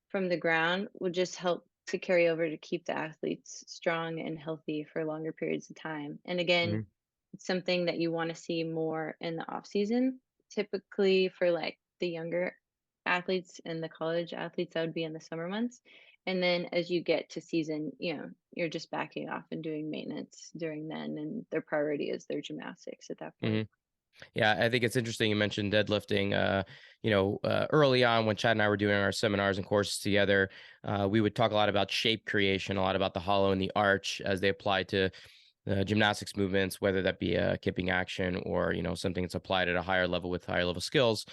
B: from the ground would just help to carry over to keep the athletes strong and healthy for longer periods of time. And again, it's something that you want to see more in the off season. Typically for like the younger athletes and the college athletes, that would be in the summer months. And then as you get to season, you're just backing off and doing maintenance during then, and their priority is their gymnastics at that point.
A: Yeah, I think it's interesting you mentioned deadlifting. Early on when Chad and I were doing our seminars and courses together, we would talk a lot about shape creation, a lot about the hollow and the arch as they apply to gymnastics movements, whether that be a kipping action or, something that's applied at a higher level with higher level skills.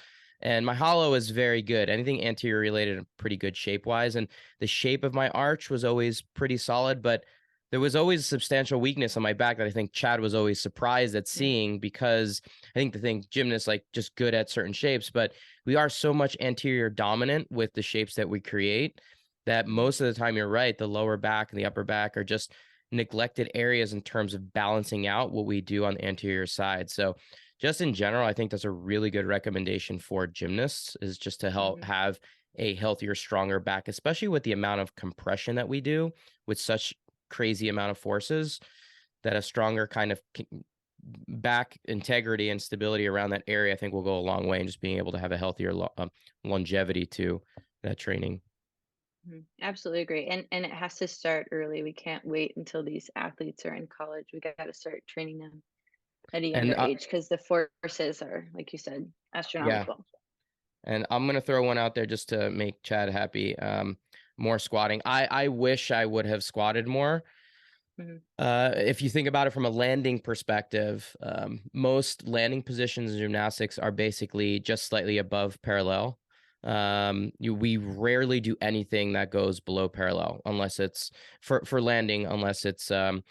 A: And my hollow is very good. Anything anterior related, pretty good shape wise. And the shape of my arch was always pretty solid, but there was always substantial weakness on my back that I think Chad was always surprised at seeing, because I think gymnasts like just good at certain shapes, but we are so much anterior dominant with the shapes that we create that most of the time, you're right, the lower back and the upper back are just neglected areas in terms of balancing out what we do on the anterior side. So just in general, I think that's a really good recommendation for gymnasts, is just to help have a healthier, stronger back, especially with the amount of compression that we do with such crazy amount of forces, that a stronger kind of back integrity and stability around that area, I think, will go a long way in just being able to have a healthier longevity to that training.
B: Absolutely agree. And it has to start early. We can't wait until these athletes are in college. We got to start training them at a younger age, because the forces are, like you said, astronomical.
A: And I'm going to throw one out there just to make Chad happy. More squatting. I wish I would have squatted more. If you think about it from a landing perspective, most landing positions in gymnastics are basically just slightly above parallel. We rarely do anything that goes below parallel, unless it's for landing, unless it's, to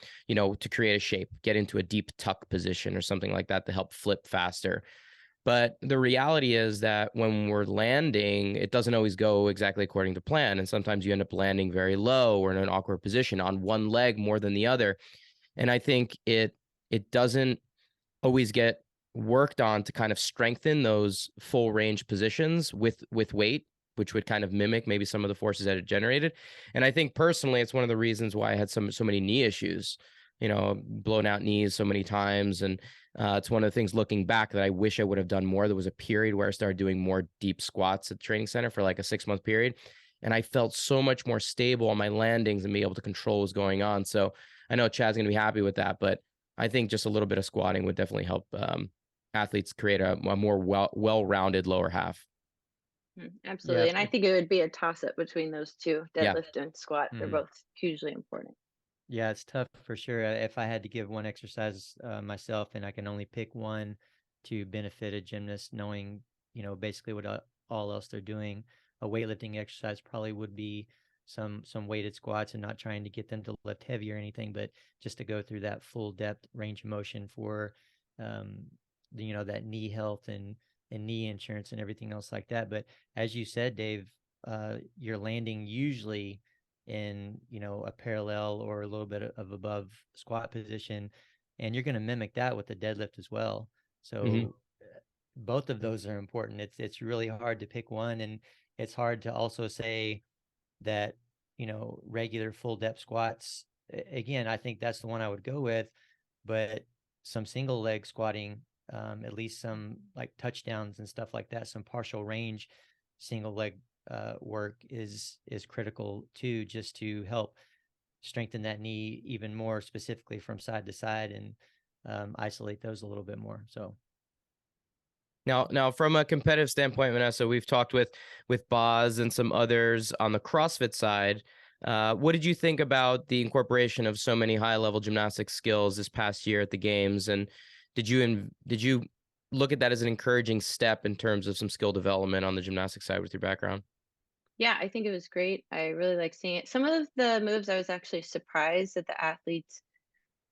A: create a shape, get into a deep tuck position or something like that to help flip faster. But the reality is that when we're landing, it doesn't always go exactly according to plan. And sometimes you end up landing very low or in an awkward position on one leg more than the other. And I think it doesn't always get worked on to kind of strengthen those full range positions with weight, which would kind of mimic maybe some of the forces that it generated. And I think personally, it's one of the reasons why I had so many knee issues, blown out knees so many times. And it's one of the things looking back that I wish I would have done more. There was a period where I started doing more deep squats at the training center for like a 6-month period. And I felt so much more stable on my landings and be able to control what was going on. So I know Chad's going to be happy with that, but I think just a little bit of squatting would definitely help athletes create a more well-rounded lower half.
B: Absolutely. And I think it would be a toss-up between those two, deadlift and squat. They're both hugely important.
C: Yeah, it's tough for sure. If I had to give one exercise myself, and I can only pick one to benefit a gymnast, knowing, basically what all else they're doing, a weightlifting exercise probably would be some weighted squats, and not trying to get them to lift heavy or anything, but just to go through that full depth range of motion for, that knee health and knee insurance and everything else like that. But as you said, Dave, you're landing usually in a parallel or a little bit of above squat position, and you're going to mimic that with the deadlift as well. So both of those are important. It's really hard to pick one, and it's hard to also say that regular full depth squats, again, I think that's the one I would go with, but some single leg squatting, at least some like touchdowns and stuff like that, some partial range single leg work is critical too, just to help strengthen that knee even more specifically from side to side, and isolate those a little bit more. So
A: now from a competitive standpoint, Vanessa, we've talked with Boz and some others on the CrossFit side. What did you think about the incorporation of so many high level gymnastics skills this past year at the games? And did you look at that as an encouraging step in terms of some skill development on the gymnastic side with your background?
B: Yeah, I think it was great. I really like seeing it. Some of the moves I was actually surprised that the athletes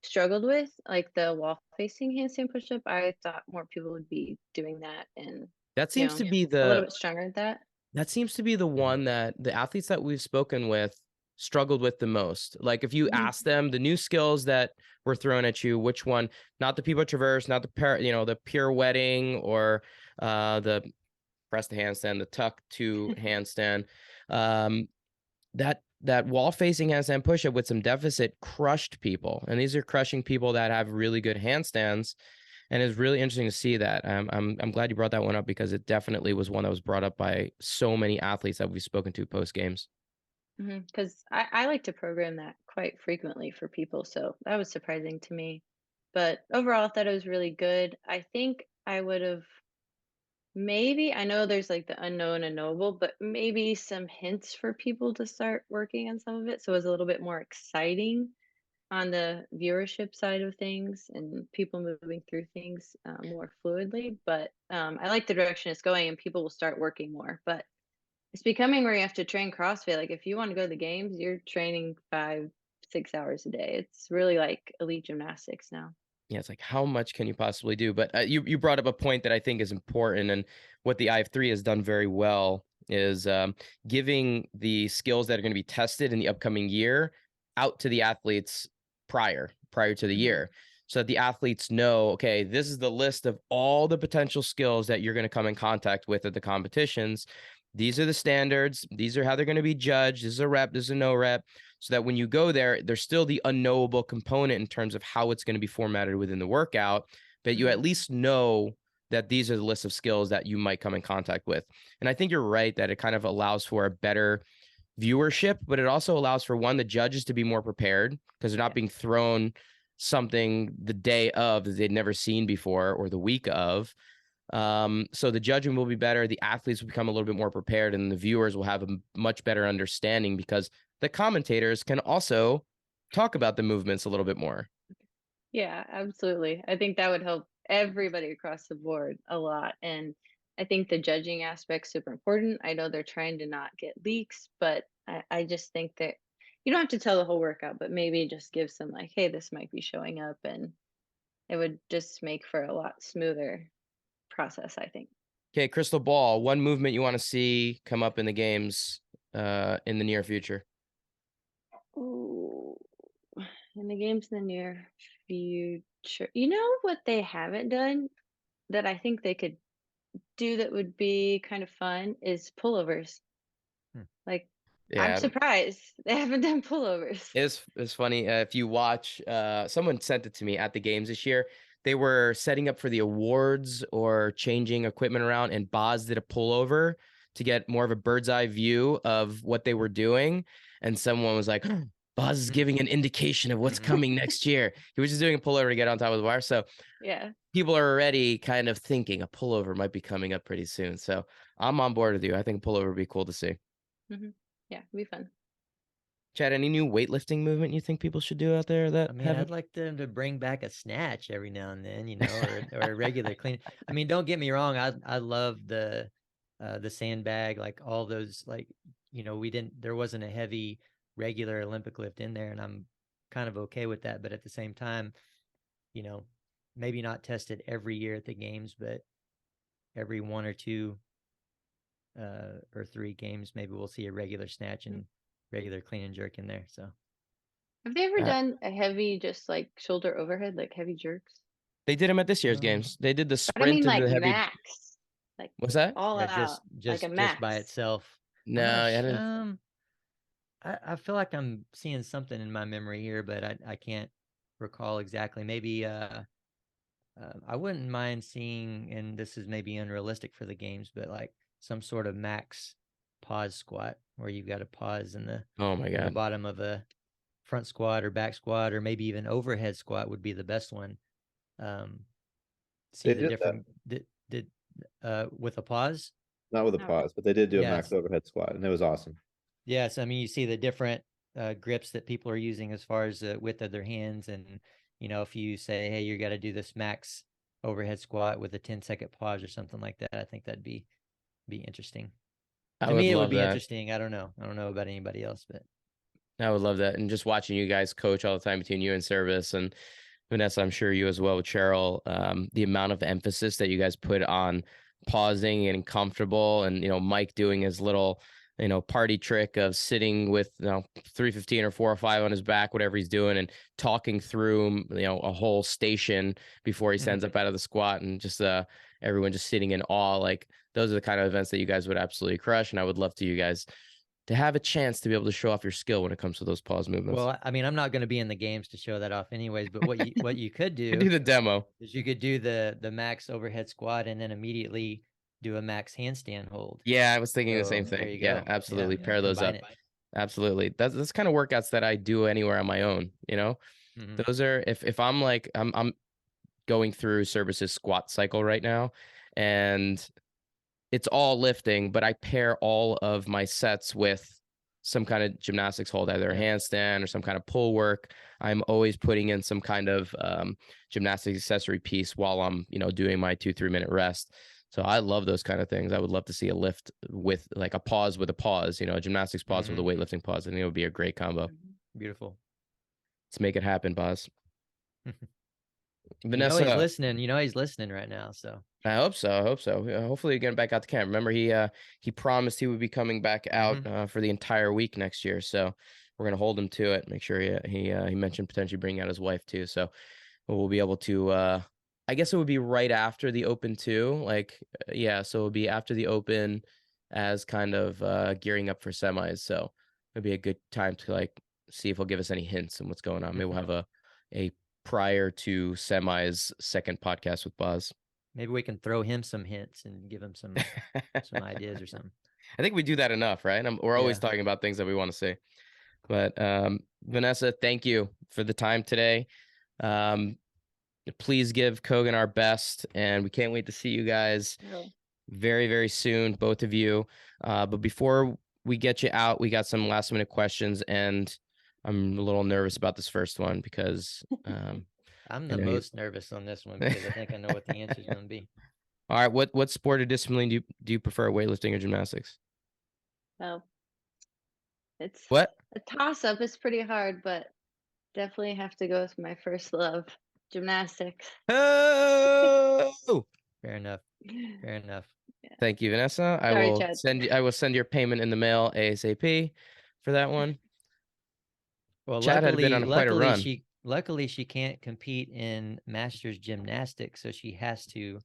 B: struggled with, like the wall facing handstand push up. I thought more people would be doing that and,
A: That
B: you
A: seems
B: know,
A: to be
B: a little
A: the
B: bit stronger at that.
A: That seems to be the one that the athletes that we've spoken with struggled with the most. Like if you
B: Mhm.
A: ask them the new skills that were thrown at you, which one, not the people traverse, not the pirouetting or the press the handstand, the tuck to handstand, that wall facing handstand push-up with some deficit crushed people. And these are crushing people that have really good handstands. And it's really interesting to see that. I'm glad you brought that one up because it definitely was one that was brought up by so many athletes that we've spoken to post games.
B: Because I like to program that quite frequently for people, so that was surprising to me. But overall, I thought it was really good. I think I would have maybe, I know there's like the unknown and knowable, but maybe some hints for people to start working on some of it, so it was a little bit more exciting on the viewership side of things and people moving through things more fluidly. But I like the direction it's going, and people will start working more. But it's becoming where you have to train CrossFit. Like if you want to go to the games, you're training 5, 6 hours a day. It's really like elite gymnastics now.
A: Yeah, it's like how much can you possibly do? But you brought up a point that I think is important, and what the IF3 has done very well is giving the skills that are going to be tested in the upcoming year out to the athletes prior to the
B: Mhm.
A: year, so that the athletes know, okay, this is the list of all the potential skills that you're going to come in contact with at the competitions. These are the standards. These are how they're going to be judged. This is a rep. This is a no rep. So that when you go there, there's still the unknowable component in terms of how it's going to be formatted within the workout, but you at
B: Mhm.
A: least know that these are the list of skills that you might come in contact with. And I think you're right that it kind of allows for a better viewership, but it also allows for the judges to be more prepared because they're not
B: Yeah.
A: being thrown something the day of that they'd never seen before or the week of. So the judging will be better. The athletes will become a little bit more prepared, and the viewers will have a much better understanding because the commentators can also talk about the movements a little bit more.
B: Yeah, absolutely. I think that would help everybody across the board a lot. And I think the judging aspect's super important. I know they're trying to not get leaks, but I just think that you don't have to tell the whole workout, but maybe just give some like, hey, this might be showing up, and it would just make for a lot smoother process, I think.
A: Okay, crystal ball, one movement you want to see come up in the games in the near future?
B: Ooh, in the games in the near future, you know what they haven't done that I think they could do that would be kind of fun is pullovers.
C: Hmm.
B: Like, I'm
A: Yeah,
B: surprised they haven't done pullovers.
A: it's funny. If you watch, someone sent it to me at the games this year. They were setting up for the awards or changing equipment around, and Boz did a pullover to get more of a bird's eye view of what they were doing. And someone was like, Boz is giving an indication of what's coming next year. He was just doing a pullover to get on top of the wire. So
B: Yeah.
A: people are already kind of thinking a pullover might be coming up pretty soon. So I'm on board with you. I think a pullover would be cool to see.
B: Hmm. Yeah, it'd be fun.
A: Chad, any new weightlifting movement you think people should do out there that
C: I mean,
A: haven't?
C: I'd like them to bring back a snatch every now and then, or a regular clean. I mean, don't get me wrong. I love the sandbag, like all those, like, there wasn't a heavy regular Olympic lift in there, and I'm kind of okay with that. But at the same time, you know, maybe not tested every year at the games, but every 1 or 2 or 3 games, maybe we'll see a regular snatch and regular clean and jerk in there. So
B: Have they ever
A: Uh,
B: done a heavy, just like shoulder overhead, like heavy jerks?
A: they did them at this year's
C: um,
A: games. They did the
B: But I mean,
A: sprint and
B: like
A: the heavy.
B: max, like
A: What's that?
B: all
C: yeah,
B: out, like a
C: just by
B: max.
C: itself.
A: No,
C: I'm not
A: I didn't.
C: I feel like I'm seeing something in my memory here, but I can't recall exactly. Maybe I wouldn't mind seeing, and this is maybe unrealistic for the games, but like some sort of max pause squat where you've got a pause
A: Oh my
C: in the
A: God.
C: bottom of a front squat or back squat, or maybe even overhead squat would be the best one. Um, See
D: They
C: the
D: did that.
C: different did with a pause.
D: Not with a
B: Not really.
D: pause, but they did do a max
C: Yes.
D: overhead squat, and it was awesome.
C: Yes, I mean, you see the different grips that people are using as far as the width of their hands, and if you say, hey, you got to do this max overhead squat with a 10-second pause or something like that. I think that'd be interesting.
A: I
C: To
A: would
C: me, it would
A: love
C: be
A: that.
C: interesting. I don't know about anybody else, but
A: I would love that. And just watching you guys coach all the time between you and Service and Vanessa, I'm sure you as well with Cheryl, the amount of emphasis that you guys put on pausing and comfortable, and, Mike doing his little, party trick of sitting with, 315 or 405 on his back, whatever he's doing, and talking through, a whole station before he stands up out of the squat, and just everyone just sitting in awe. Like, those are the kind of events that you guys would absolutely crush. And I would love to you guys to have a chance to be able to show off your skill when it comes to those pause movements.
C: well, I mean, I'm not going to be in the games to show that off anyways, but what you could
A: You
C: do
A: do the demo.
C: is you could do the max overhead squat and then immediately do a max handstand hold.
A: Yeah, I was thinking the same
C: So, there
A: thing.
C: you
A: Yeah,
C: go.
A: absolutely.
C: Yeah,
A: Pair those up.
C: combine it.
A: Absolutely. That's kind of workouts that I do anywhere on my own,
C: Mhm.
A: Those are, if I'm like, I'm going through Service's squat cycle right now, and it's all lifting, but I pair all of my sets with some kind of gymnastics hold, either a handstand or some kind of pull work. I'm always putting in some kind of gymnastics accessory piece while I'm, doing my 2-3 minute rest. So I love those kind of things. I would love to see a lift with like a pause with a pause, a gymnastics pause with a weightlifting pause. I think it would be a great combo.
C: Beautiful.
A: Let's make it happen, Boz.
C: Vanessa,
A: Vanessa,
C: he's listening right now. So
A: I hope so. Hopefully, getting back out to camp. Remember, he promised he would be coming back out for the entire week next year. So we're gonna hold him to it. Make sure he mentioned potentially bringing out his wife too. So we'll be able to. I guess it would be right after the Open too. Like, yeah. So it'll be after the Open, as kind of gearing up for semis. So it'd be a good time to like see if he'll give us any hints on what's going on. Maybe we'll have a prior to semis second podcast with Boz.
C: maybe we can throw him some hints and give him some ideas or something.
A: I think we do that enough, right? We're always talking about things that we want to see. But Vanessa, thank you for the time today. Please give Kogan our best, and we can't wait to see you guys very, very soon, both of you. But before we get you out, we got some last minute questions, and I'm a little nervous about this first one because
C: I'm the most nervous on this one because I think I know what the answer is going to be.
A: All right, what sport or discipline do you prefer, weightlifting or gymnastics?
B: Well, it's
A: what
B: a toss up. It's pretty hard, but definitely have to go with my first love, gymnastics.
A: Oh,
C: fair enough. Fair enough.
B: Yeah.
A: Thank you, Vanessa. I will send your payment in the mail ASAP for that one.
C: Well,
A: Chad had been on quite a run.
C: Luckily, she can't compete in masters gymnastics, so she has to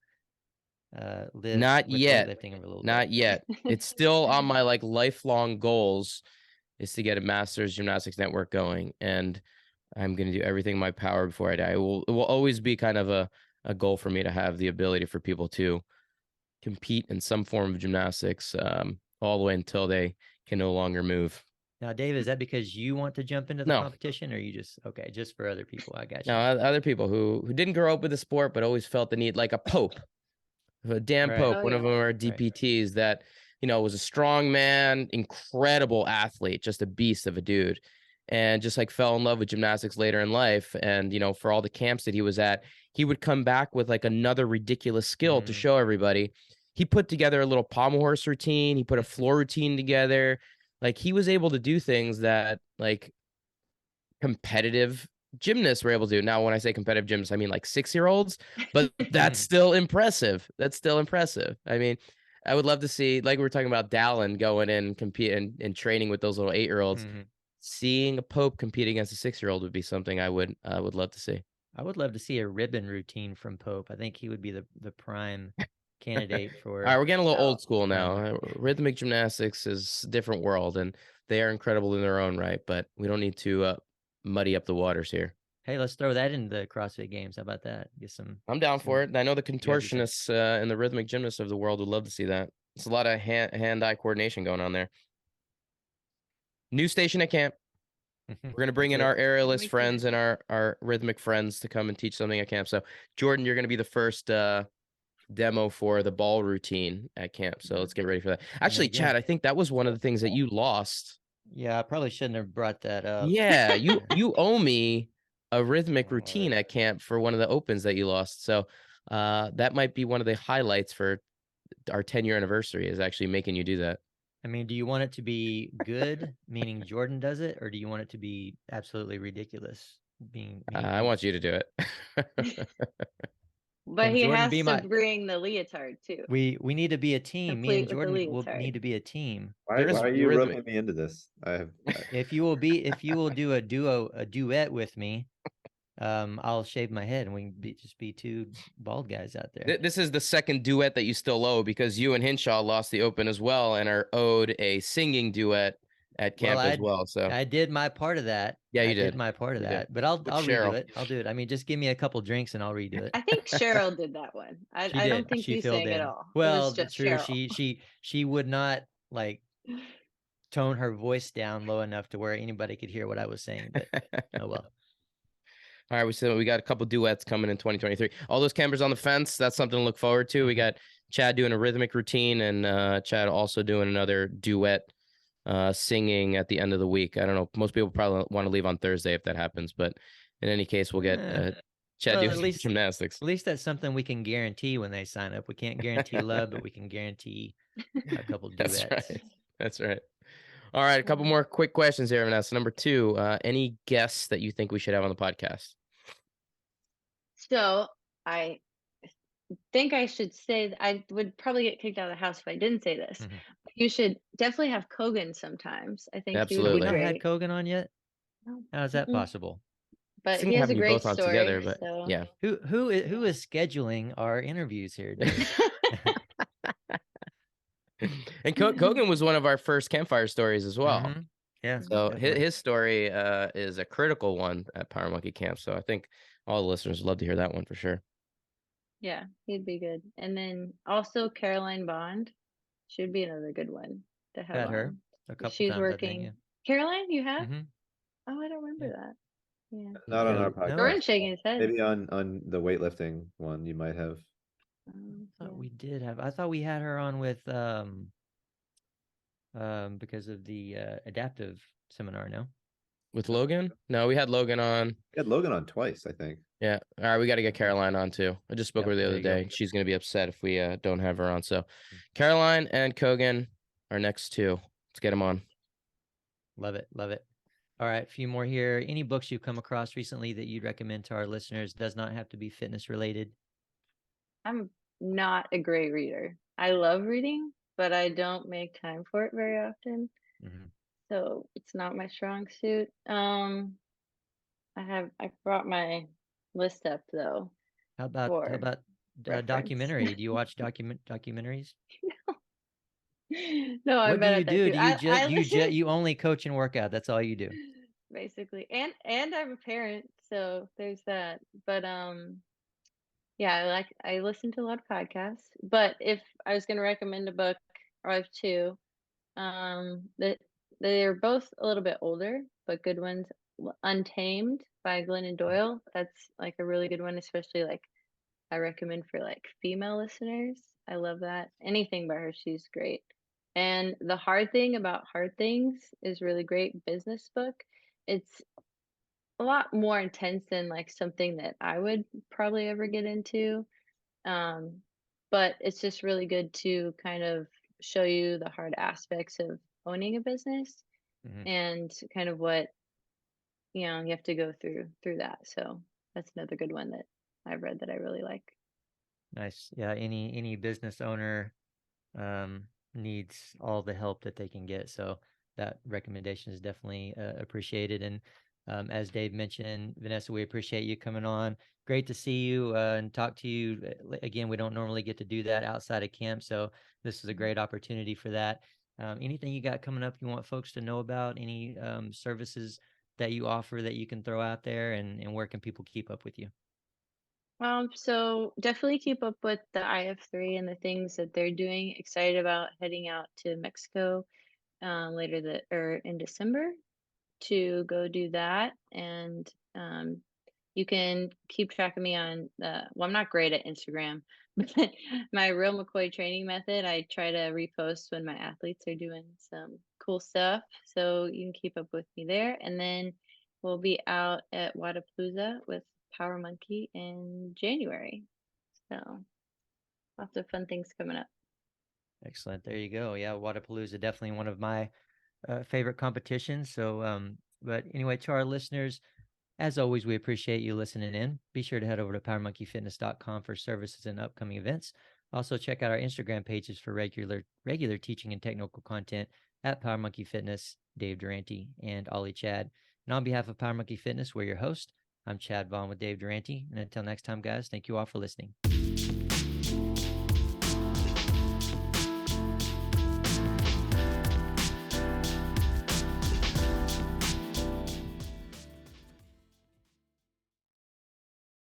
C: live
A: Not
C: with
A: yet.
C: weightlifting a little
A: Not
C: bit.
A: yet. It's still on my like lifelong goals is to get a masters gymnastics network going, and I'm going to do everything in my power before I die. It will always be kind of a goal for me to have the ability for people to compete in some form of gymnastics all the way until they can no longer move.
C: Now, Dave, is that because you want to jump into the competition, or you just for other people? I got you.
A: No, other people who didn't grow up with the sport but always felt the need, like a Pope, Dan Pope, one of them are DPTs that was a strong man, incredible athlete, just a beast of a dude, and just like fell in love with gymnastics later in life. And for all the camps that he was at, he would come back with like another ridiculous skill to show everybody. He put together a little pommel horse routine. He put a floor routine together. Like, he was able to do things that like competitive gymnasts were able to do. Now, when I say competitive gymnasts, I mean like 6-year-olds, but that's still impressive. I mean, I would love to see, like we were talking about Dallin going in, competing and training with those little 8-year-olds. Seeing a Pope compete against a 6-year-old would be something I would love to see.
C: I would love to see a ribbon routine from Pope. I think he would be the prime candidate for.
A: All right, we're getting a little old school now. Rhythmic gymnastics is a different world, and they are incredible in their own right, but we don't need to muddy up the waters here.
C: Hey, let's throw that into the CrossFit Games. How about that?
A: I'm down for it. I know the contortionists and the rhythmic gymnasts of the world would love to see that. It's a lot of hand-eye coordination going on there. New station at camp. We're going to bring in our aerialist friends and our rhythmic friends to come and teach something at camp. So, Jordan, you're going to be the first demo for the ball routine at camp. So let's get ready for that. Actually, Chad, I think that was one of the things that you lost.
C: Yeah, I probably shouldn't have brought that up.
A: Yeah, you owe me a rhythmic routine at camp for one of the opens that you lost. So that might be one of the highlights for our 10-year anniversary, is actually making you do that.
C: I mean, do you want it to be good, meaning Jordan does it, or do you want it to be absolutely ridiculous, meaning
A: I want you to do it.
B: But
C: Can
B: he
C: Jordan
B: has
C: be
B: to
C: my?
B: bring the leotard too.
C: We need to be a team. Me and
B: Complete with the
C: Jordan will
B: leotard.
C: need to be a team.
D: Why,
A: There is
D: why are you
A: rhythmic.
D: roping me into this?
C: If you will do a duet with me, I'll shave my head and we can just be two bald guys out there.
A: This is the second duet that you still owe, because you and Hinshaw lost the Open as well and are owed a singing duet at camp as well. So
C: I did my part of that.
A: Yeah, you
C: I did
A: did.
C: my part of
A: You did.
C: that, but I'll
A: With
C: redo
A: Cheryl.
C: it. I'll do it. I mean, just give me a couple drinks and I'll redo it.
B: I think Cheryl did that one. I
C: She
B: don't
C: did.
B: think
C: She
B: you
C: filled
B: sang
C: in.
B: at all.
C: Well,
B: It was just
C: true.
B: Cheryl.
C: She would not like tone her voice down low enough to where anybody could hear what I was saying. But oh well.
A: All right, we got a couple duets coming in 2023. All those campers on the fence, that's something to look forward to. We got Chad doing a rhythmic routine, and Chad also doing another duet singing at the end of the week. I don't know. Most people probably want to leave on Thursday if that happens, but in any case, we'll get Chad doing
C: at least
A: gymnastics.
C: At least that's something we can guarantee when they sign up. We can't guarantee love, but we can guarantee a couple duets.
A: That's right. That's right. All right, a couple more quick questions here, Vanessa. Number 2, any guests that you think we should have on the podcast?
B: So I think I should say that I would probably get kicked out of the house if I didn't say this.
C: Mhm.
B: You should definitely have Kogan sometimes. I think he would
A: Absolutely.
B: be
C: We've not
B: great.
C: had Kogan on yet.
B: No.
C: How is that
B: Mm-mm.
C: possible?
B: But
A: Seeing
B: he has a
A: having you
B: great
A: both on
B: story.
A: together, but
B: So.
A: yeah.
C: Who is scheduling our interviews here, Dave?
A: And Kogan was one of our first campfire stories as well.
C: Mhm. Yeah.
A: So
C: definitely.
A: his story is a critical one at Power Monkey Camp. So I think all the listeners would love to hear that one for sure.
B: Yeah, he'd be good. And then also Caroline Bond should be another good one to have
C: Had her
B: on.
C: a couple
B: She's
C: times,
B: working.
C: I think.
B: Caroline, you have?
C: Yeah.
B: Oh, I don't remember
C: Yeah.
B: that. Yeah.
D: Not on our
C: No.
D: podcast.
B: Jordan's shaking his head.
D: Maybe on the weightlifting one you might have.
C: I thought we did have. I thought we had her on with because of the adaptive seminar. No.
A: With Logan? No, we had Logan on.
D: We had Logan on twice, I think.
A: Yeah. All right, we got to get Caroline on too. I just spoke
C: Yep,
A: with her the
C: there
A: other
C: you go.
A: day. She's going to be upset if we don't have her on. So Caroline and Kogan are next 2. Let's get them on.
C: Love it. Love it. All right. A few more here. Any books you've come across recently that you'd recommend to our listeners? Does not have to be fitness related.
B: I'm not a great reader. I love reading, but I don't make time for it very often.
C: Mhm.
B: So it's not my strong suit. I brought my list up though.
C: How about
B: reference.
C: documentary? Do you watch documentaries?
B: No, I'm
C: What do
B: bad
C: you
B: at that
C: do?
B: too.
C: Do you you only coach and work out? That's all you do.
B: Basically. And I'm a parent, so there's that. But yeah, I listen to a lot of podcasts. But if I was gonna recommend a book, or I have 2, that they're both a little bit older, but good ones. Untamed by Glennon Doyle. That's like a really good one, especially like I recommend for like female listeners. I love that. Anything by her, she's great. And The Hard Thing About Hard Things is really great business book. It's a lot more intense than like something that I would probably ever get into. But it's just really good to kind of show you the hard aspects of owning a business and kind of what you have to go through that. So that's another good one that I've read that I really like.
C: Nice. Yeah. Any business owner needs all the help that they can get. So that recommendation is definitely appreciated. And as Dave mentioned, Vanessa, we appreciate you coming on. Great to see you and talk to you. Again, we don't normally get to do that outside of camp. So this is a great opportunity for that. Anything you got coming up you want folks to know about? Any services that you offer that you can throw out there, and where can people keep up with you?
B: So definitely keep up with the IF3 and the things that they're doing. Excited about heading out to Mexico in December to go do that. And you can keep track of me on I'm not great at Instagram, but my Real McCoy training method, I try to repost when my athletes are doing some cool stuff. So you can keep up with me there. And then we'll be out at Wadapalooza with Power Monkey in January. So lots of fun things coming up.
C: Excellent. There you go. Yeah, Wadapalooza, definitely one of my favorite competitions. So, but anyway, to our listeners, as always, we appreciate you listening in. Be sure to head over to powermonkeyfitness.com for services and upcoming events. Also, check out our Instagram pages for regular teaching and technical content at Power Monkey Fitness, Dave Durante, and Ollie Chad. And on behalf of Power Monkey Fitness, we're your host. I'm Chad Vaughn with Dave Durante. And until next time, guys, thank you all for listening.